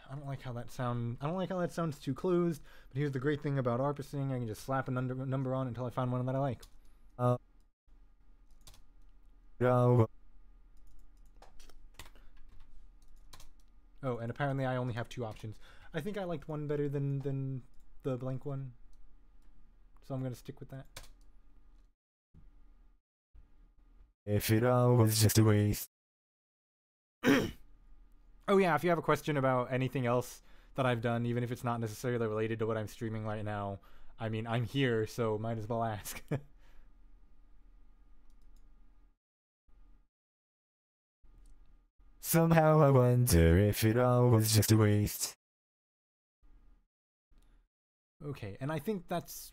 Speaker 1: don't like how that sounds too closed, but here's the great thing about Arpasing, I can just slap a number on until I find one that I like. Oh, and apparently I only have 2 options. I think I liked one better than the blank one, so I'm gonna stick with that.
Speaker 2: If it all was just a waste.
Speaker 1: Oh yeah, if you have a question about anything else that I've done, even if it's not necessarily related to what I'm streaming right now, I mean, I'm here, so might as well ask.
Speaker 2: Somehow I wonder if it all was just a waste.
Speaker 1: Okay, and I think that's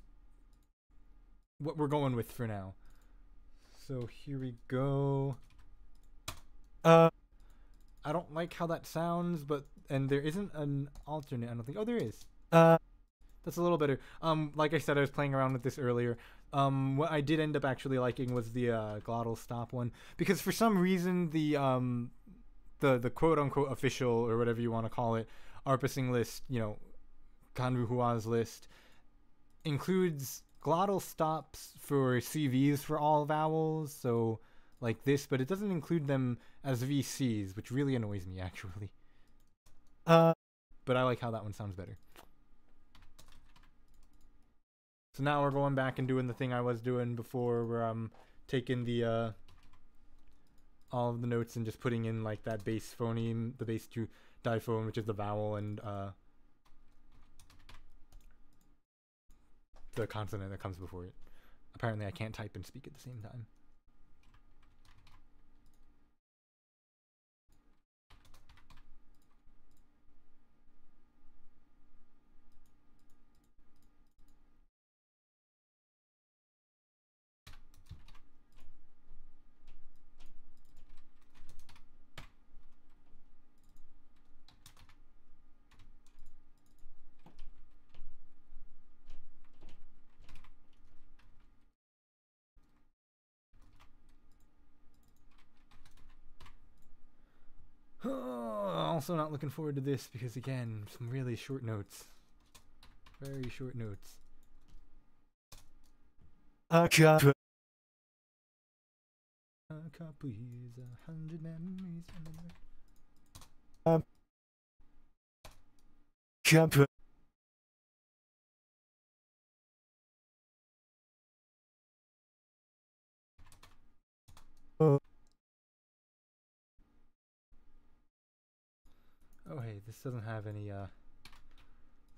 Speaker 1: what we're going with for now. So here we go. I don't like how that sounds, and there isn't an alternate, I don't think. Oh, there is. That's a little better. Like I said, I was playing around with this earlier. What I did end up actually liking was the glottal stop one, because for some reason the quote unquote official, or whatever you want to call it, Arpasing list, Kanruhua's list, includes glottal stops for CVs for all vowels, so like this, but it doesn't include them as VCs, which really annoys me actually. But I like how that one sounds better. So now we're going back and doing the thing I was doing before, where I'm taking the all of the notes and just putting in like that bass phoneme, the bass to diphone, which is the vowel, and the consonant that comes before it. Apparently I can't type and speak at the same time. Also not looking forward to this because, again, some really short notes. Very short notes.
Speaker 2: A cup.
Speaker 1: A cup is 100 memories.
Speaker 2: Cup.
Speaker 1: Oh hey, this doesn't have any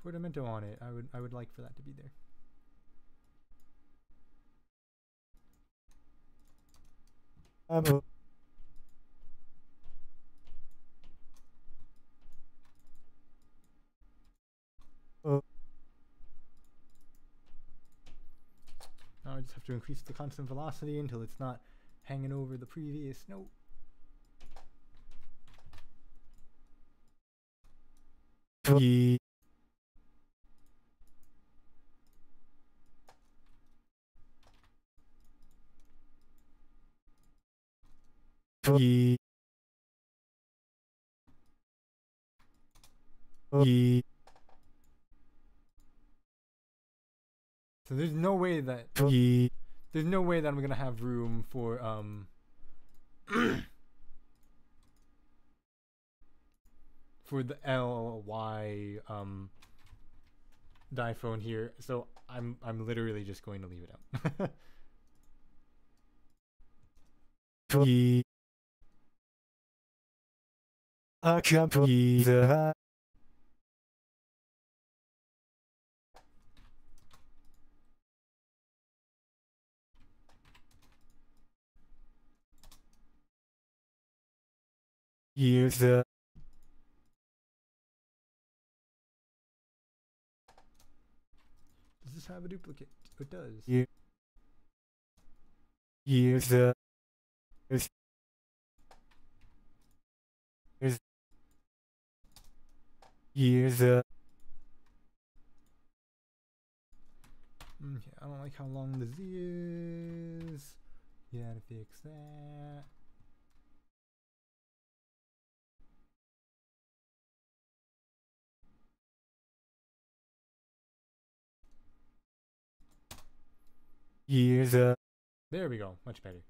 Speaker 1: portamento on it. I would like for that to be there. Now I just have to increase the constant velocity until it's not hanging over the previous note.
Speaker 2: Ye. Ye. Ye.
Speaker 1: So there's no way that
Speaker 2: Ye.
Speaker 1: there's no way that I'm gonna have room for for the LY diphone here, so I'm literally just going to leave it out.
Speaker 2: Ye. A cup is a years
Speaker 1: Does this have a duplicate? It does.
Speaker 2: years is years
Speaker 1: Okay, I don't like how long the Z is. Yeah, to fix that.
Speaker 2: years
Speaker 1: There we go, much better.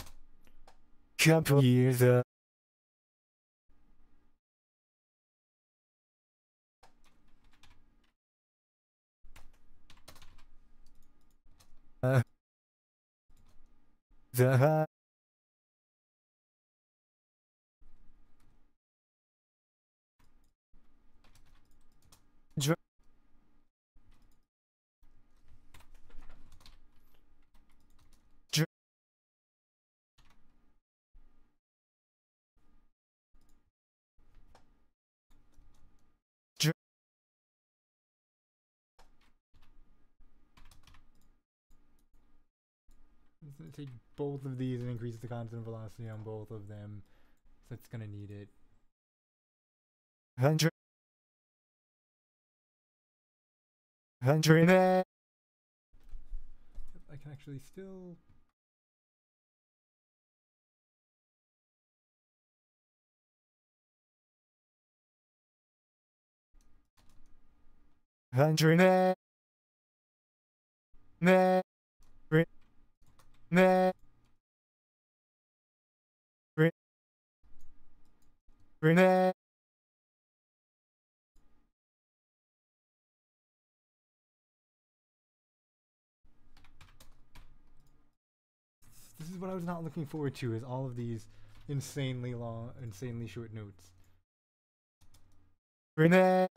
Speaker 2: cup years the dr dr dr
Speaker 1: It's gonna take both of these and increase the constant velocity on both of them. So it's gonna need it.
Speaker 2: 100 100
Speaker 1: I can actually still...
Speaker 2: Hundred ne ne ne ne.
Speaker 1: This is what I was not looking forward to, is all of these insanely long, insanely short notes.
Speaker 2: Rene.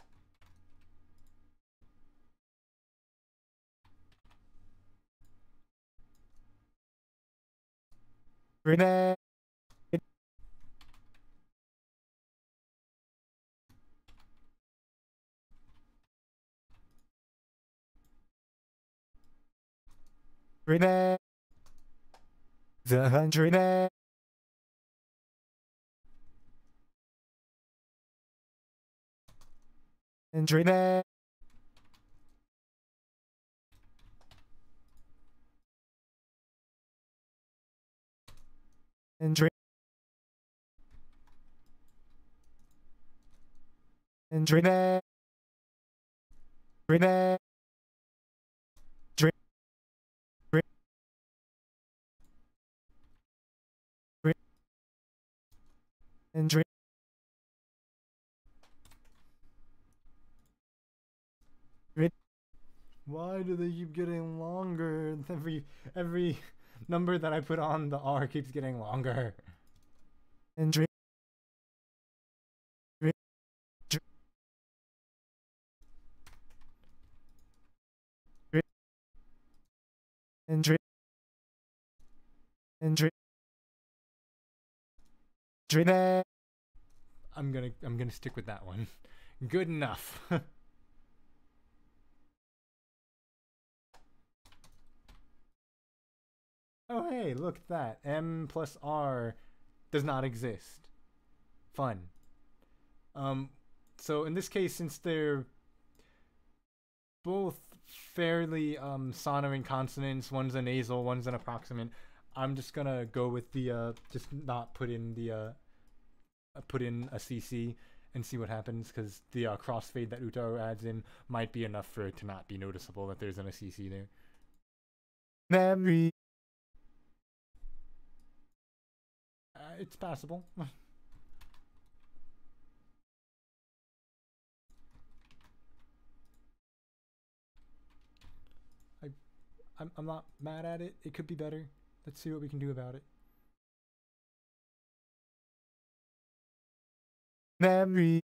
Speaker 2: Rene. Rene. The 100 ne. And Rene. And Rene. And Rene. Rene. And Rene.
Speaker 1: Why do they keep getting longer? Every number that I put on the R keeps getting longer.
Speaker 2: And Rene. And Rene. And Rene.
Speaker 1: I'm gonna stick with that one. Good enough. Oh hey, look at that. M plus R does not exist. Fun. So in this case, since they're both fairly sonorant consonants, one's a nasal, one's an approximant, I'm just gonna go with the just not put in the put in a CC and see what happens, because the crossfade that Utaro adds in might be enough for it to not be noticeable that there's an CC there.
Speaker 2: Memory.
Speaker 1: It's passable. I'm not mad at it. It could be better. Let's see what we can do about it.
Speaker 2: Memory.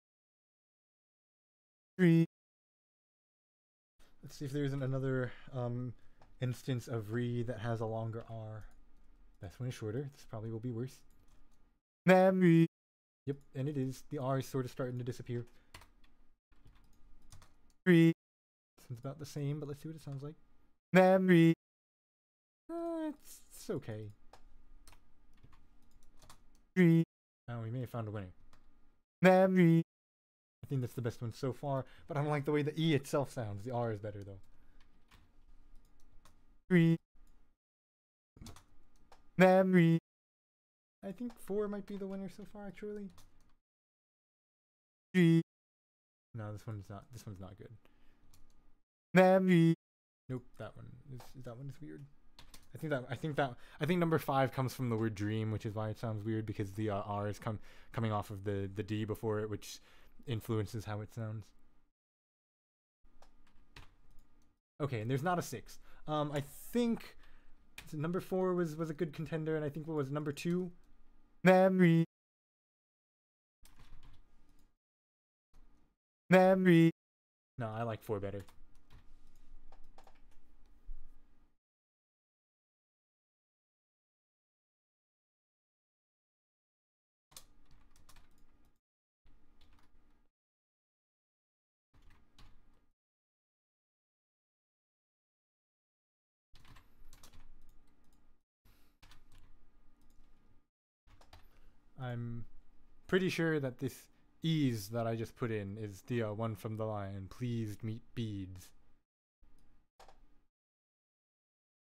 Speaker 1: Let's see if there isn't another instance of re that has a longer R. This one is shorter. This probably will be worse.
Speaker 2: Memory.
Speaker 1: Yep, and it is. The R is sort of starting to disappear.
Speaker 2: This
Speaker 1: one's about the same, but let's see what it sounds like.
Speaker 2: Memory.
Speaker 1: It's okay. Oh, we may have found a winner.
Speaker 2: Memory.
Speaker 1: I think that's the best one so far, but I don't like the way the E itself sounds. The R is better though.
Speaker 2: Memory.
Speaker 1: I think 4 might be the winner so far, actually. No, this one's not. This one's not good.
Speaker 2: Memory.
Speaker 1: Nope, that one is that one is weird. I think number 5 comes from the word dream, which is why it sounds weird, because the R is coming off of the D before it, which influences how it sounds. Okay, and there's not a 6. I think number 4 was a good contender, and I think what was number 2?
Speaker 2: Memory. Memory.
Speaker 1: No, I like 4 better. I'm pretty sure that this ease that I just put in is the one from the line, pleased meet beads.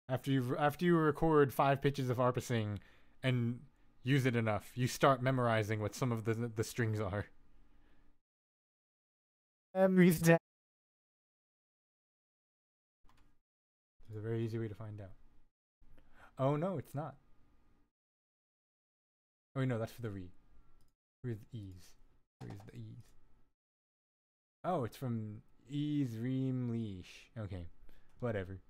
Speaker 1: After you record 5 pitches of Arpasing and use it enough, you start memorizing what some of the strings are.
Speaker 2: Memories down.
Speaker 1: There's a very easy way to find out. Oh no, it's not. Oh wait, no, that's for the re. Where's the ease? Where's the ease? Oh, it's from ease ream leash. Okay, whatever.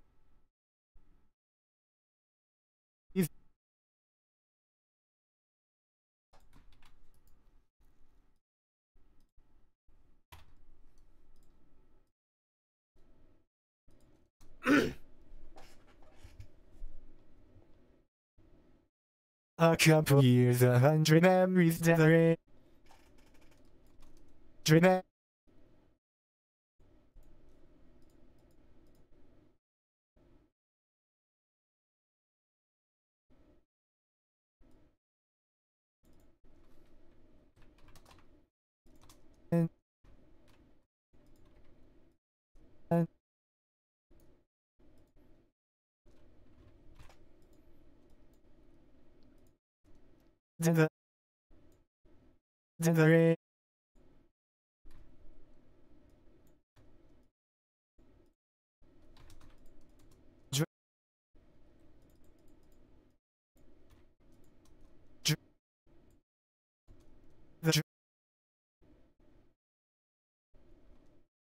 Speaker 2: A couple years, 100 memories down the rain. The rain.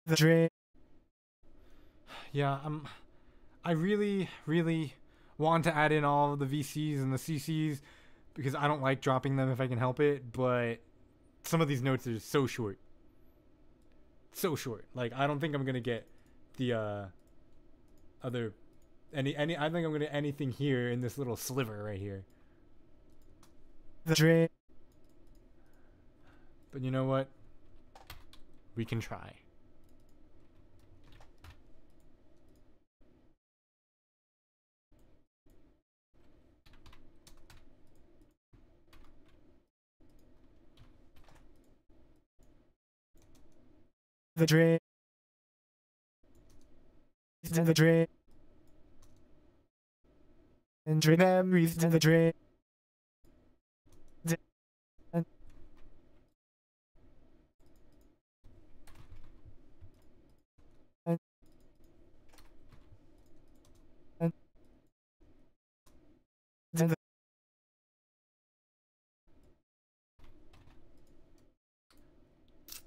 Speaker 2: The drain.
Speaker 1: Yeah, I really want to add in all of the VCs and the CCs because I don't like dropping them if I can help it, but some of these notes are so short. So short. Like, I don't think I'm gonna get the other any I think I'm gonna anything here in this little sliver right here.
Speaker 2: The drain.
Speaker 1: But you know what? We can try.
Speaker 2: The drain. The drain. And drain memories in the drain.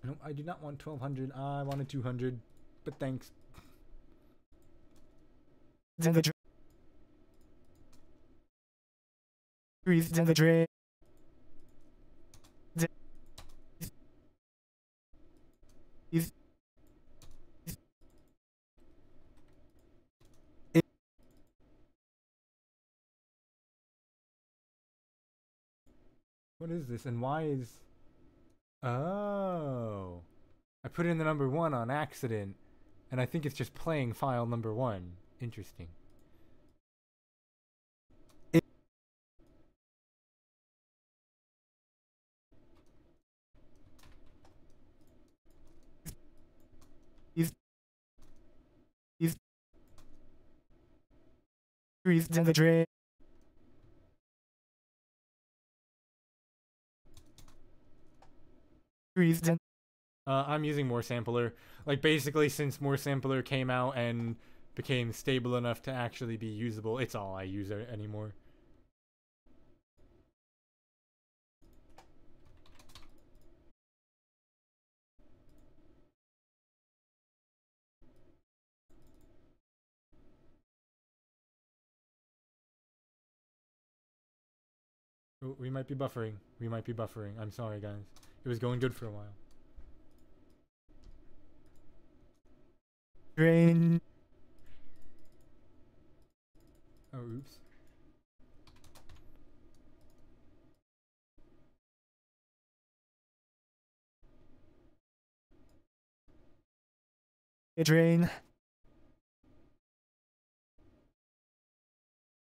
Speaker 1: No, I do not want 1200. I wanted 200, but thanks.
Speaker 2: In the breathe in the drain.
Speaker 1: What is this and why is... Oh. I put in the number 1 on accident, and I think it's just playing file number 1. Interesting.
Speaker 2: Breathe in the drain. Breathe in.
Speaker 1: I'm using More Sampler. Like, basically, since More Sampler came out and became stable enough to actually be usable, it's all I use anymore. Oh, we might be buffering. We might be buffering. I'm sorry, guys. It was going good for a while.
Speaker 2: Drain.
Speaker 1: Oh, oops.
Speaker 2: Drain.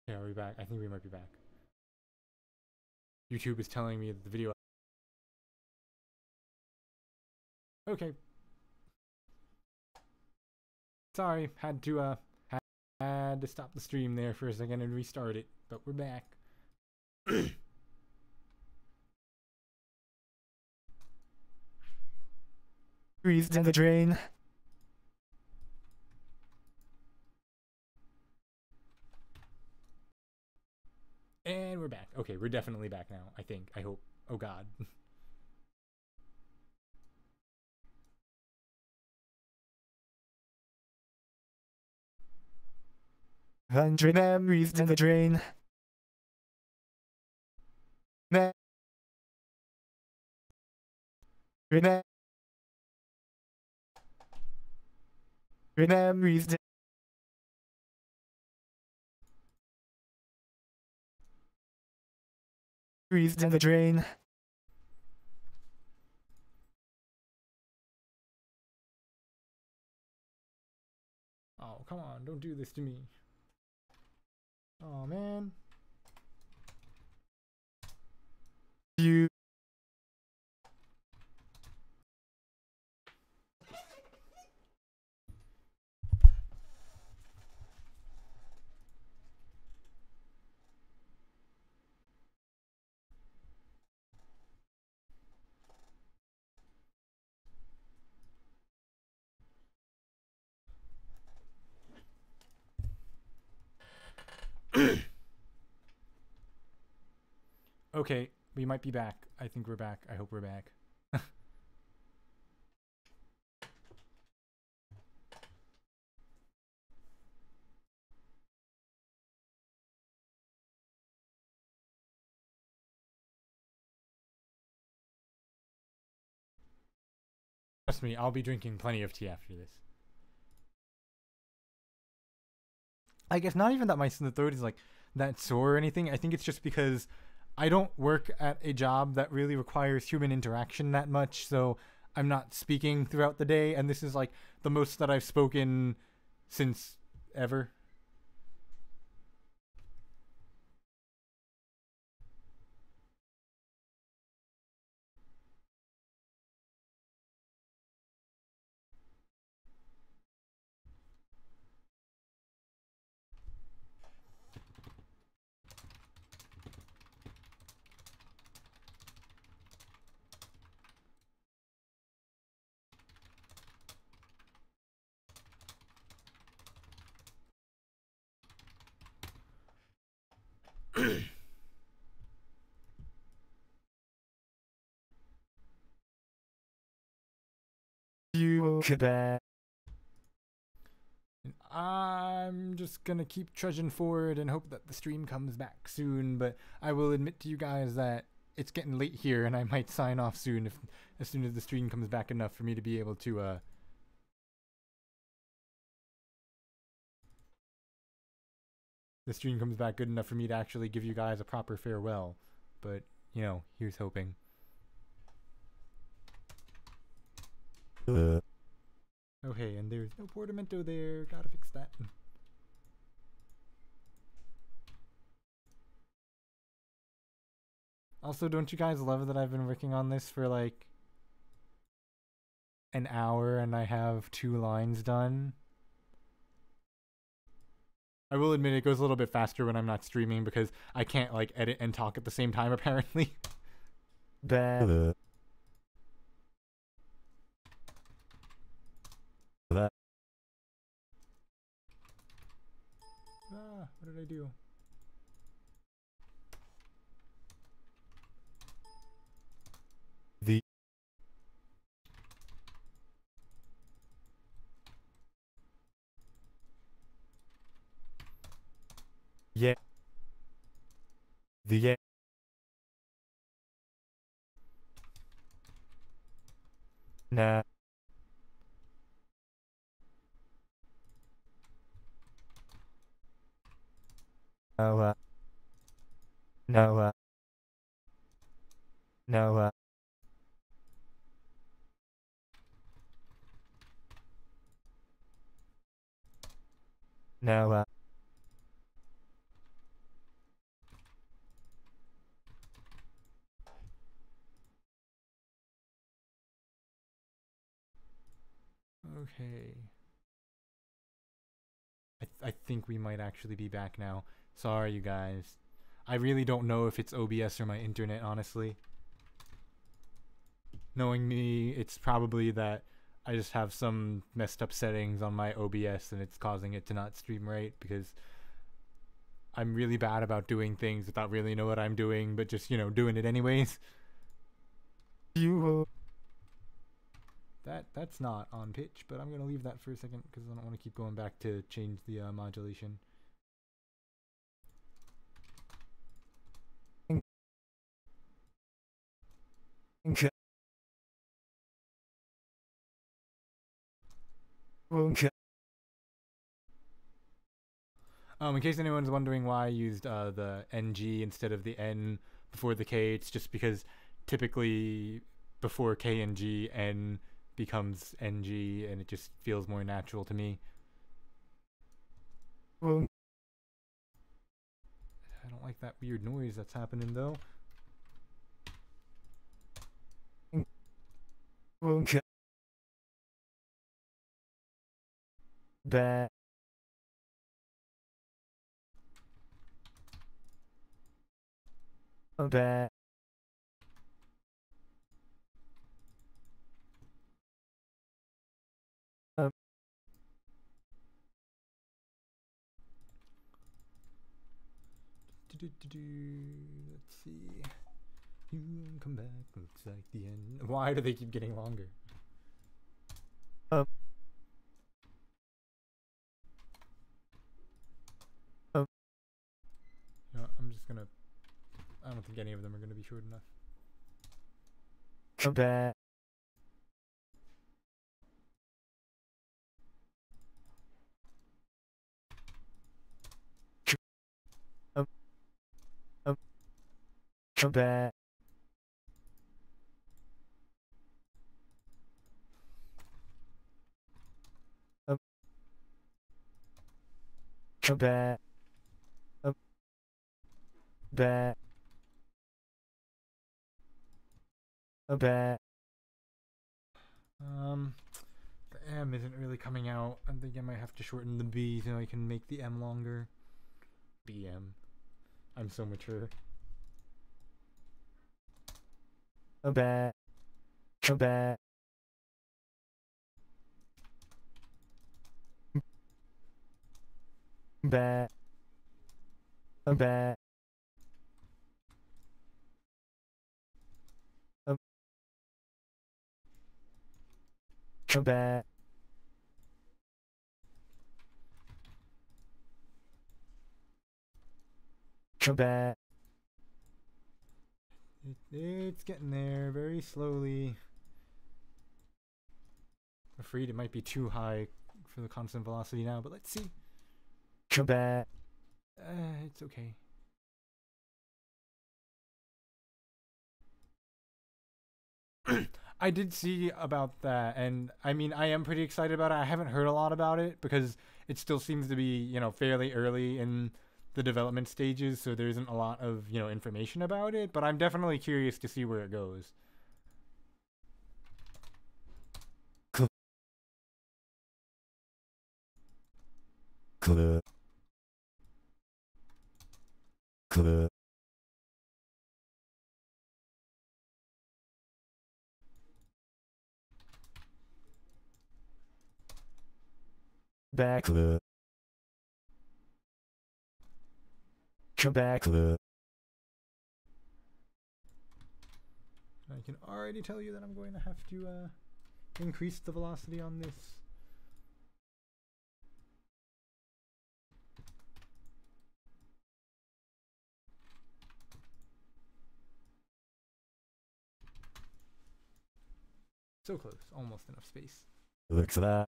Speaker 1: Yeah, are we back? I think we might be back. YouTube is telling me that the video... Okay. Sorry, had to, I had to stop the stream there for a second and restart it, but we're back.
Speaker 2: Breathed in the drain.
Speaker 1: And we're back. Okay, we're definitely back now, I think. I hope. Oh god.
Speaker 2: 100 memories in the drain. Memories in the drain.
Speaker 1: Oh, come on, don't do this to me. Oh man.
Speaker 2: You.
Speaker 1: Okay, we might be back. I think we're back. I hope we're back. Trust me, I'll be drinking plenty of tea after this. I guess not even that my throat is like that sore or anything. I think it's just because I don't work at a job that really requires human interaction that much, so I'm not speaking throughout the day, and this is like the most that I've spoken since ever.
Speaker 2: You woke back.
Speaker 1: I'm just gonna keep trudging forward and hope that the stream comes back soon, but I will admit to you guys that it's getting late here and I might sign off soon as soon as the stream comes back enough for me to be able to the stream comes back good enough for me to actually give you guys a proper farewell. But, you know, here's hoping. Okay, and there's no portamento there. Gotta fix that. Also, don't you guys love that I've been working on this for like an hour and I have 2 lines done? I will admit it goes a little bit faster when I'm not streaming because I can't like edit and talk at the same time apparently.
Speaker 2: Bad.
Speaker 1: Ah, what did I do?
Speaker 2: The yeah. The yeah. Nah. No. No. No. No.
Speaker 1: Okay. I I think we might actually be back now. Sorry, you guys. I really don't know if it's OBS or my internet, honestly. Knowing me, it's probably that I just have some messed up settings on my OBS and it's causing it to not stream right, because I'm really bad about doing things without really know what I'm doing, but just, you know, doing it anyways. That's not on pitch, but I'm gonna leave that for a second because I don't want to keep going back to change the modulation.
Speaker 2: Okay. Okay.
Speaker 1: In case anyone's wondering why I used the NG instead of the N before the K, it's just because typically before K and G, N becomes NG, and it just feels more natural to me.
Speaker 2: Okay.
Speaker 1: I don't like that weird noise that's happening though.
Speaker 2: Okay. Ba. Ba.
Speaker 1: Let's see. You come back, looks like the end. Why do they keep getting longer? You know, I'm just gonna. I don't think any of them are gonna be short enough.
Speaker 2: Ba. Ba. Ba. Ba. Ba.
Speaker 1: The M isn't really coming out. I think I might have to shorten the B so I can make the M longer. BM. I'm so mature.
Speaker 2: Ba. Ba. Ba. Ba. Ba. Ba.
Speaker 1: It's getting there very slowly. I'm afraid it might be too high for the constant velocity now, but let's see.
Speaker 2: Ba.
Speaker 1: It's okay. I did see about that, and I mean, I am pretty excited about it. I haven't heard a lot about it because it still seems to be, you know, fairly early in the development stages, so there isn't a lot of, you know, information about it, but I'm definitely curious to see where it goes.
Speaker 2: Back. Back.
Speaker 1: I can already tell you that I'm going to have to increase the velocity on this. So close, almost enough space.
Speaker 2: Looks that.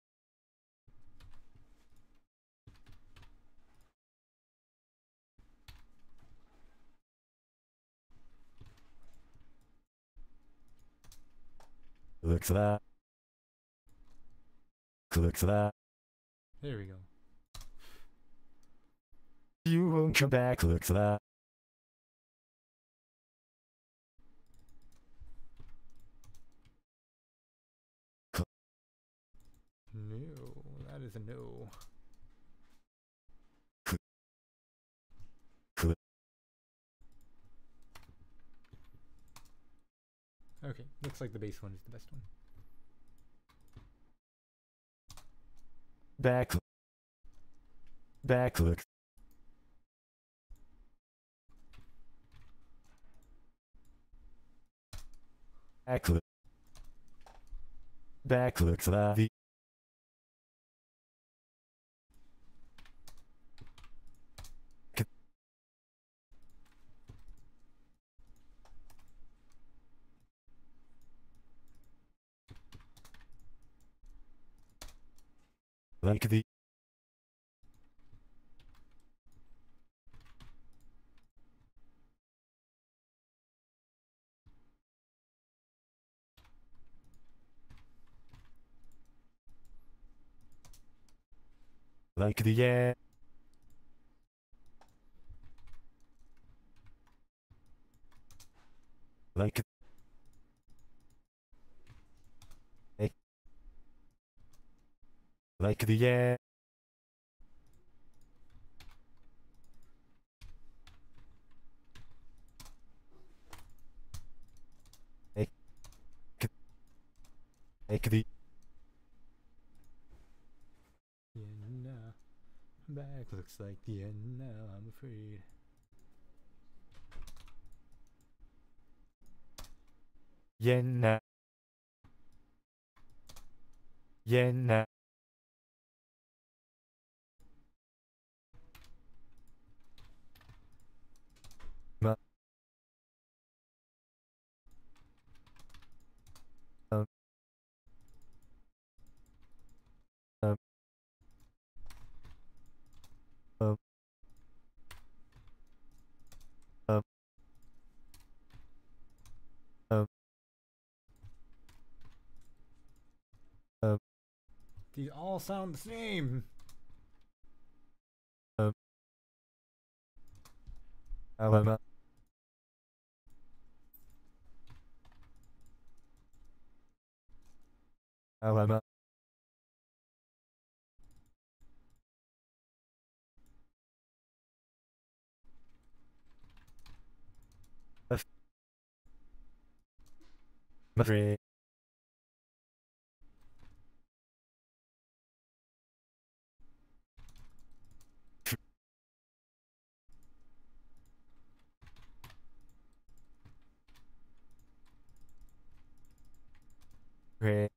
Speaker 2: Looks that. Looks that.
Speaker 1: There we go.
Speaker 2: You won't come back. Looks that.
Speaker 1: No, that is a no. Okay, looks like the bass one is the best one.
Speaker 2: Backlook. Backlook. Backlook. Backlook lavi. Like the yeah. Like the yeah. Like the
Speaker 1: Yeah, back looks like the end now, I'm afraid.
Speaker 2: Yenna. Yenna. Ma. Um. Um. Um. Um. Um. Um.
Speaker 1: These all sound the same.
Speaker 2: Alama. Alama. Madre. Re.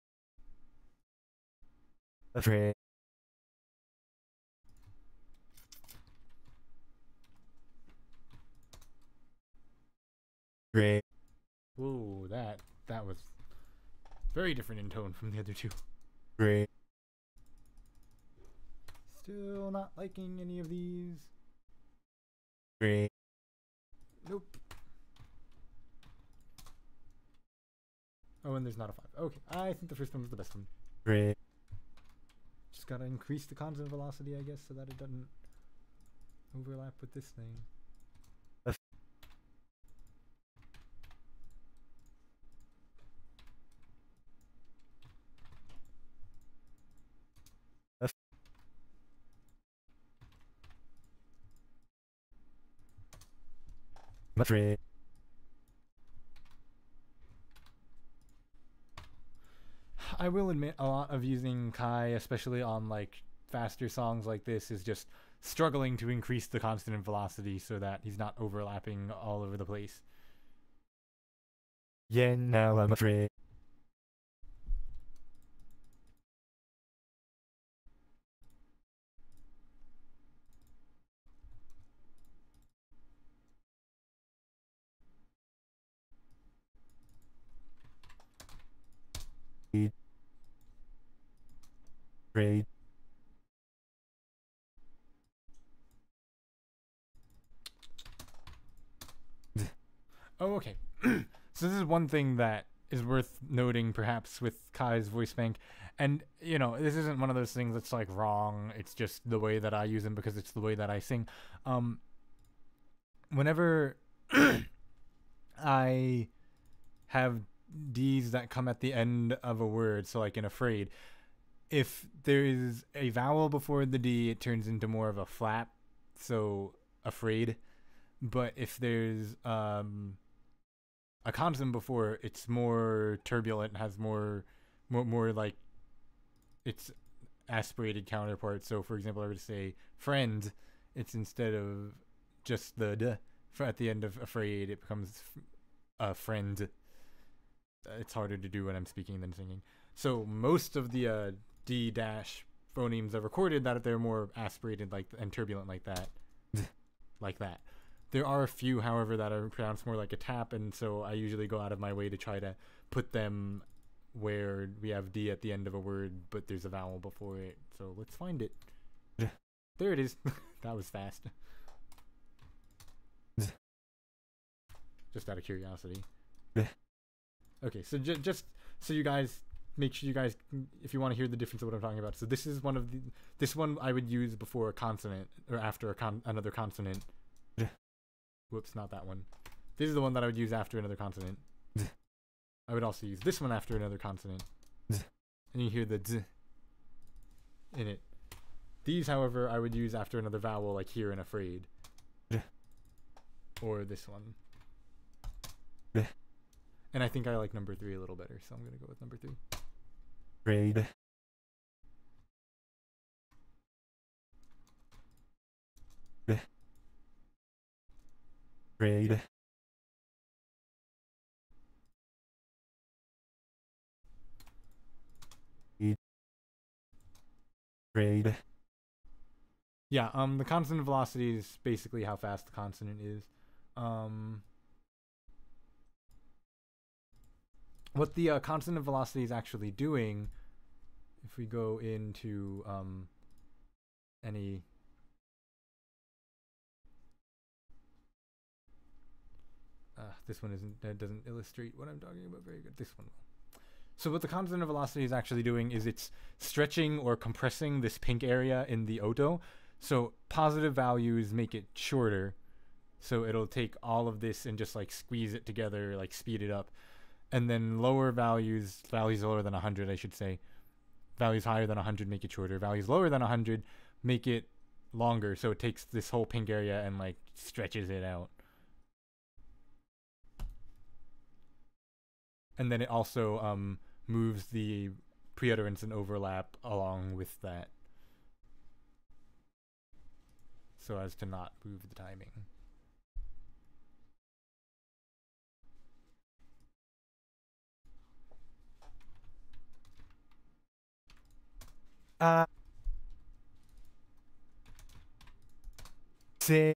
Speaker 2: Re. Re.
Speaker 1: Whoa, that was very different in tone from the other two.
Speaker 2: Re.
Speaker 1: Still not liking any of these.
Speaker 2: Re.
Speaker 1: Nope. Oh, and there's not a 5. Okay, I think the first one was the best one.
Speaker 2: Re.
Speaker 1: Just gotta increase the constant velocity, I guess, so that it doesn't overlap with this thing.
Speaker 2: Madre.
Speaker 1: I will admit a lot of using Kai, especially on like faster songs like this, is just struggling to increase the constant velocity so that he's not overlapping all over the place.
Speaker 2: Now I'm afraid. Grade.
Speaker 1: Oh, okay. So this is one thing that is worth noting, perhaps, with Kai's voice bank. And, you know, this isn't one of those things that's, like, wrong. It's just the way that I use them because it's the way that I sing. Whenever I have D's that come at the end of a word, so, like, in afraid, if there is a vowel before the D, it turns into more of a flap, so afraid. But if there's a consonant before, it's more turbulent, has more like its aspirated counterpart. So, for example, I were to say friend, it's instead of just the d at the end of afraid, it becomes a friend. It's harder to do when I'm speaking than singing. So most of the D dash phonemes are recorded that they're more aspirated like and turbulent like that, like that. There are a few, however, that are pronounced more like a tap, and so I usually go out of my way to try to put them where we have D at the end of a word, but there's a vowel before it. So let's find it. There it is. That was fast. Just out of curiosity. Okay, so just so you guys make sure you guys, if you want to hear the difference of what I'm talking about. So this is one of the, this one I would use before a consonant or after another consonant. Whoops, not that one. This is the one that I would use after another consonant. I would also use this one after another consonant. And you hear the d in it. These, however, I would use after another vowel, like here in afraid. Or this one. And I think I like number 3 a little better, so I'm going to go with number 3.
Speaker 2: Afraid. Afraid. Afraid.
Speaker 1: Yeah, the consonant velocity is basically how fast the consonant is. What the consonant velocity is actually doing, if we go into any this one doesn't illustrate what I'm talking about very good. This one will. So what the consonant velocity is actually doing is it's stretching or compressing this pink area in the oto. So positive values make it shorter. So it'll take all of this and just like squeeze it together, like speed it up. And then lower values lower than 100, I should say. Values higher than 100 make it shorter. Values lower than 100 make it longer. So it takes this whole pink area and like stretches it out. And then it also moves the preutterance and overlap along with that, so as to not move the timing.
Speaker 2: Say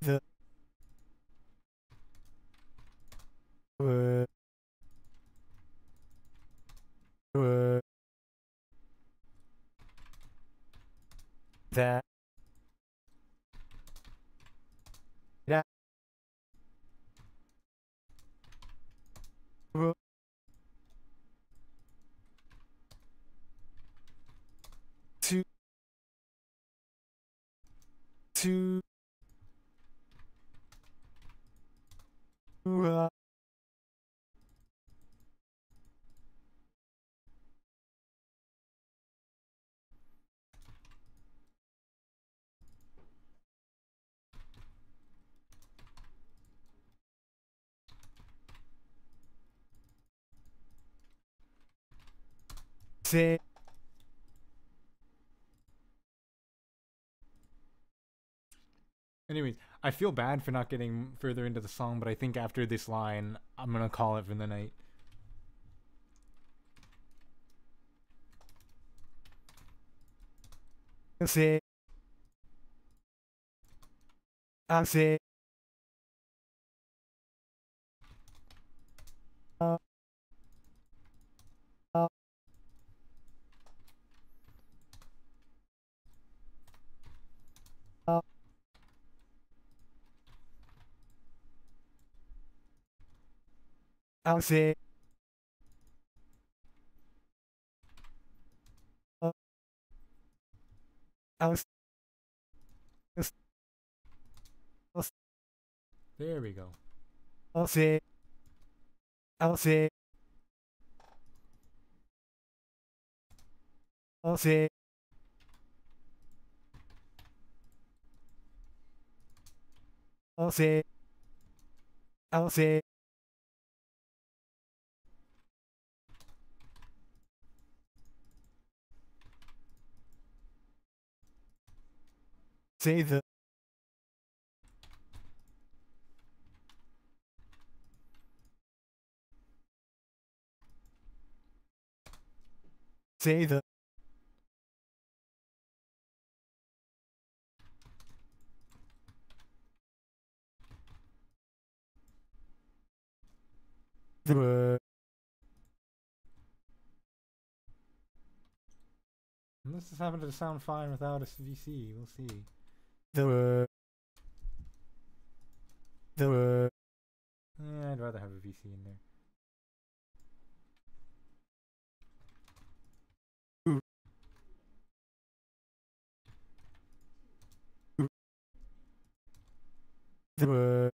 Speaker 2: the that to say
Speaker 1: Anyways, I feel bad for not getting further into the song, but I think after this line, I'm gonna call it for the night.
Speaker 2: say I say I'll say
Speaker 1: There we go.
Speaker 2: I'll say I'll say I'll say I'll say. I'll say. Say the. Say the. The word.
Speaker 1: Unless this happened to sound fine without a VC, we'll see.
Speaker 2: The word. The word.
Speaker 1: Yeah, I'd rather have a VC in there.
Speaker 2: The word.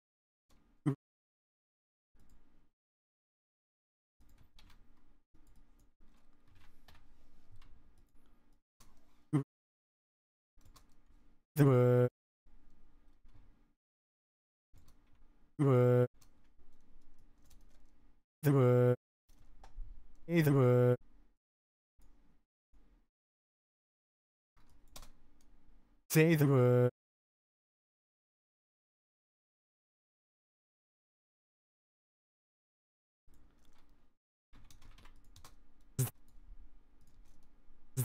Speaker 2: The word. The word. The word. The word. Say the word.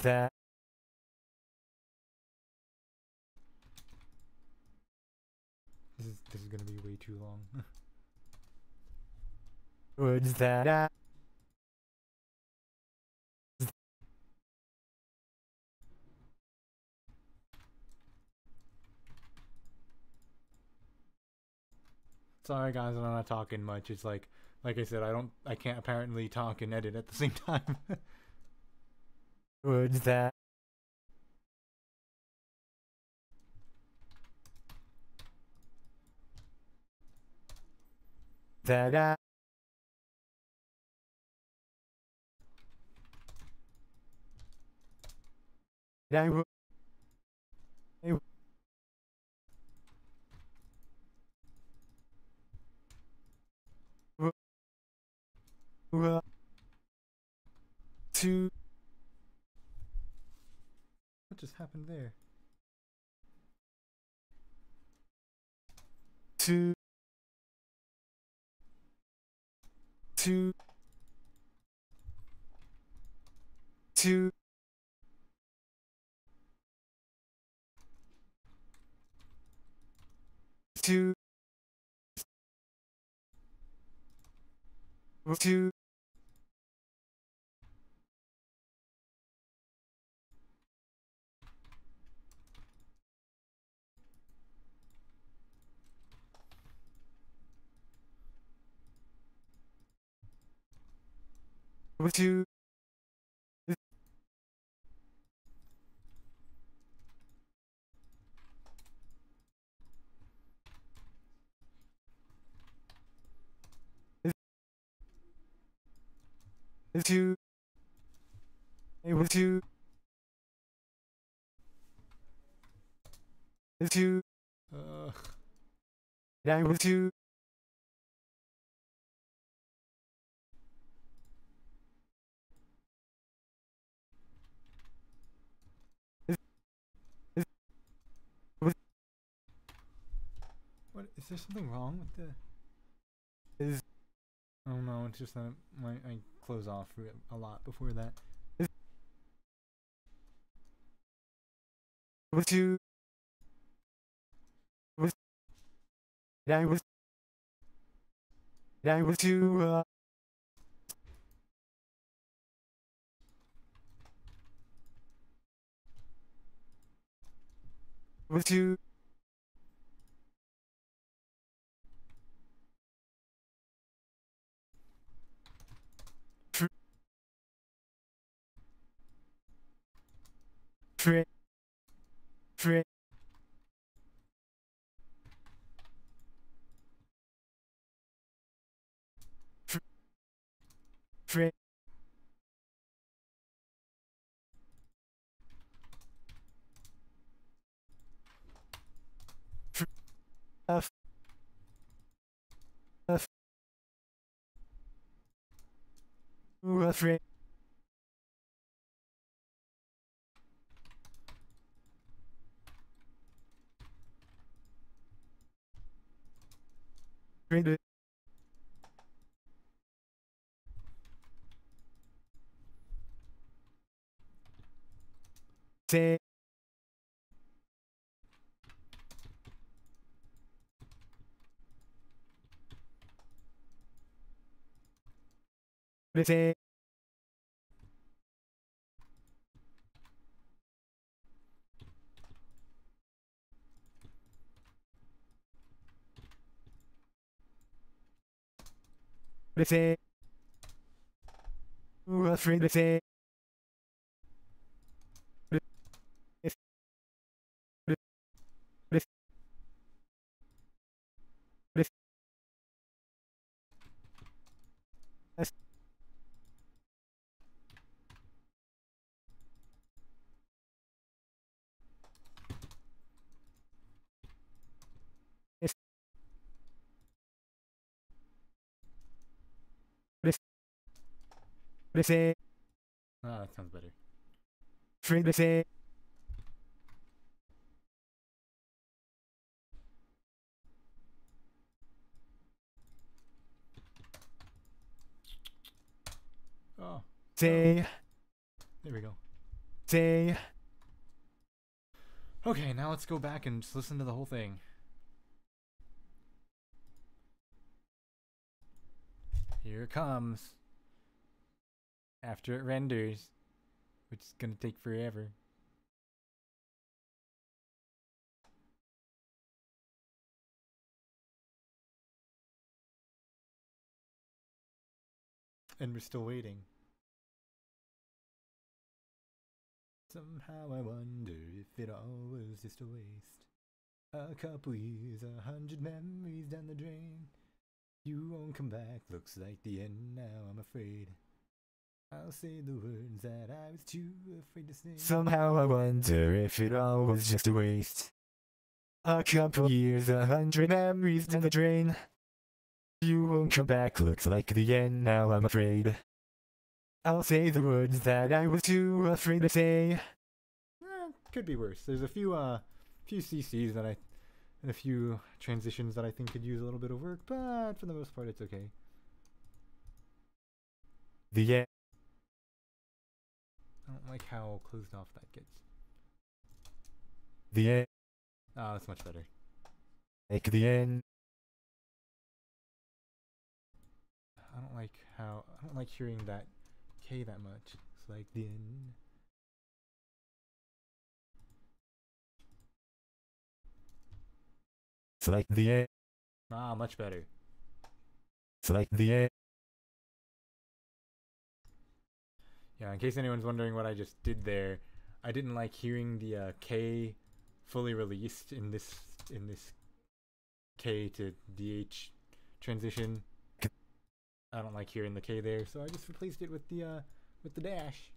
Speaker 2: That.
Speaker 1: This is gonna be way too long.
Speaker 2: Words that.
Speaker 1: Sorry guys, I'm not talking much. It's like I said, I can't apparently talk and edit at the same time.
Speaker 2: Words that. That. I will. To.
Speaker 1: What just happened there?
Speaker 2: To. To. To. To. To. To. To. Able to. To. Able to.
Speaker 1: What is there something wrong with the?
Speaker 2: Is.
Speaker 1: Oh no, it's just that I close off a lot before that.
Speaker 2: To. I was. I was to. Was to. Frick. Frick. Frick. F. afraid. Afraid. Say. Say. Say. Afraid to say. Say.
Speaker 1: Ah, that sounds better.
Speaker 2: Afraid to say.
Speaker 1: Oh,
Speaker 2: Say.
Speaker 1: there we go.
Speaker 2: Say.
Speaker 1: Okay, now let's go back and just listen to the whole thing. Here it comes. After it renders, which is gonna take forever. And we're still waiting. Somehow I wonder if it all was just a waste. A couple years, 100 memories down the drain. You won't come back, looks like the end now, I'm afraid. I'll say the words that I was too afraid to say.
Speaker 2: Somehow I wonder if it all was just a waste. A couple years, 100 memories down the drain. You won't come back, looks like the end now, I'm afraid. I'll say the words that I was too afraid to say.
Speaker 1: Could be worse. There's a few CCs that and a few transitions that I think could use a little bit of work, but for the most part it's okay.
Speaker 2: The end.
Speaker 1: I don't like how closed off that gets.
Speaker 2: The end.
Speaker 1: Ah, that's much better.
Speaker 2: Like the end.
Speaker 1: I don't like hearing that K that much. It's like the end.
Speaker 2: It's like the end.
Speaker 1: Ah, much better.
Speaker 2: It's like the end.
Speaker 1: Yeah, in case anyone's wondering what I just did there, I didn't like hearing the K fully released in this K to DH transition. I don't like hearing the K there, so I just replaced it with the dash.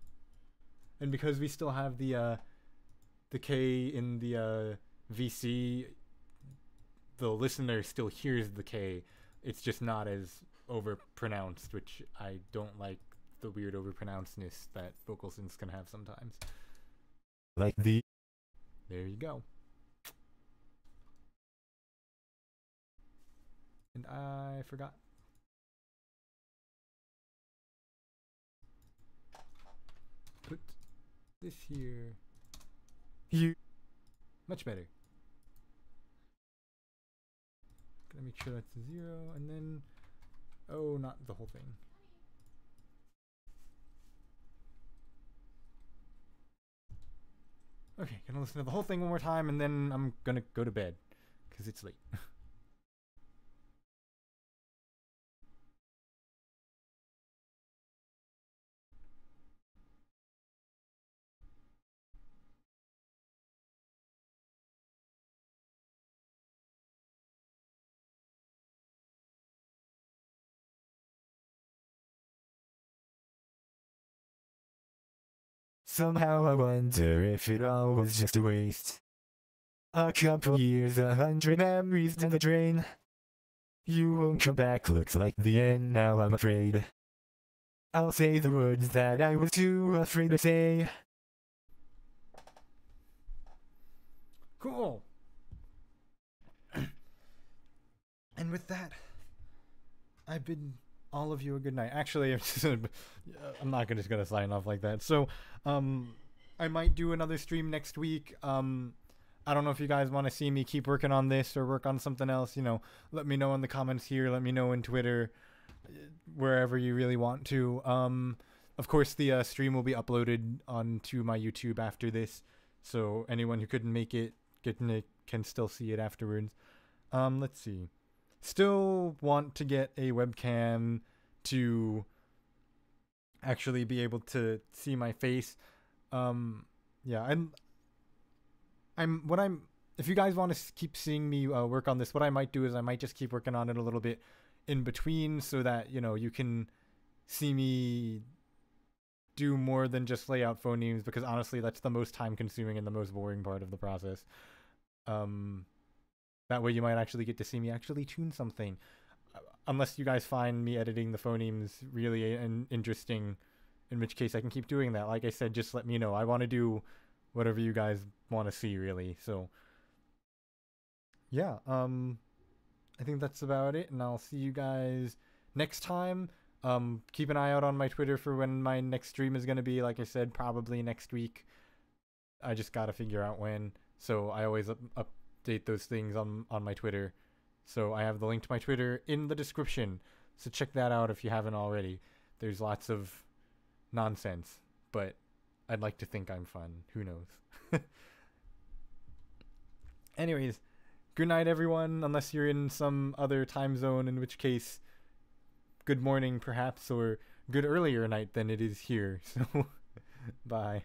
Speaker 1: And because we still have the K in the VC, the listener still hears the K. It's just not as overpronounced, which I don't like the weird overpronouncedness that Vocalsynths can have sometimes.
Speaker 2: Like the.
Speaker 1: There you go. And I forgot. Put this here.
Speaker 2: You.
Speaker 1: Much better. Gotta make sure that's 0, and then, oh, not the whole thing. Okay, gonna listen to the whole thing one more time, and then I'm gonna go to bed, because it's late.
Speaker 2: Somehow I wonder if it all was just a waste. A couple years, 100 memories down the drain. You won't come back, looks like the end now, I'm afraid. I'll say the words that I was too afraid to say.
Speaker 1: Cool. And with that, I bid all of you a good night. Actually, I'm not just gonna sign off like that. So, I might do another stream next week. I don't know if you guys want to see me keep working on this or work on something else. You know, let me know in the comments here. Let me know in Twitter, wherever you really want to. Of course, the stream will be uploaded onto my YouTube after this, so anyone who couldn't make it can still see it afterwards. Let's see. Still want to get a webcam to actually be able to see my face. Yeah, if you guys want to keep seeing me work on this, what I might do is I might just keep working on it a little bit in between, so that, you know, you can see me do more than just lay out phonemes, because honestly that's the most time consuming and the most boring part of the process. That way you might actually get to see me actually tune something, unless you guys find me editing the phonemes really interesting, in which case I can keep doing that. Like I said, just let me know. I want to do whatever you guys want to see, really. So yeah, I think that's about it, and I'll see you guys next time. Keep an eye out on my Twitter for when my next stream is going to be. Like I said, probably next week. I just got to figure out when. So I always update those things on my Twitter. So I have the link to my Twitter in the description. So check that out if you haven't already. There's lots of nonsense, but I'd like to think I'm fun. Who knows? Anyways, good night, everyone, unless you're in some other time zone, in which case, good morning, perhaps, or good earlier night than it is here. So, bye.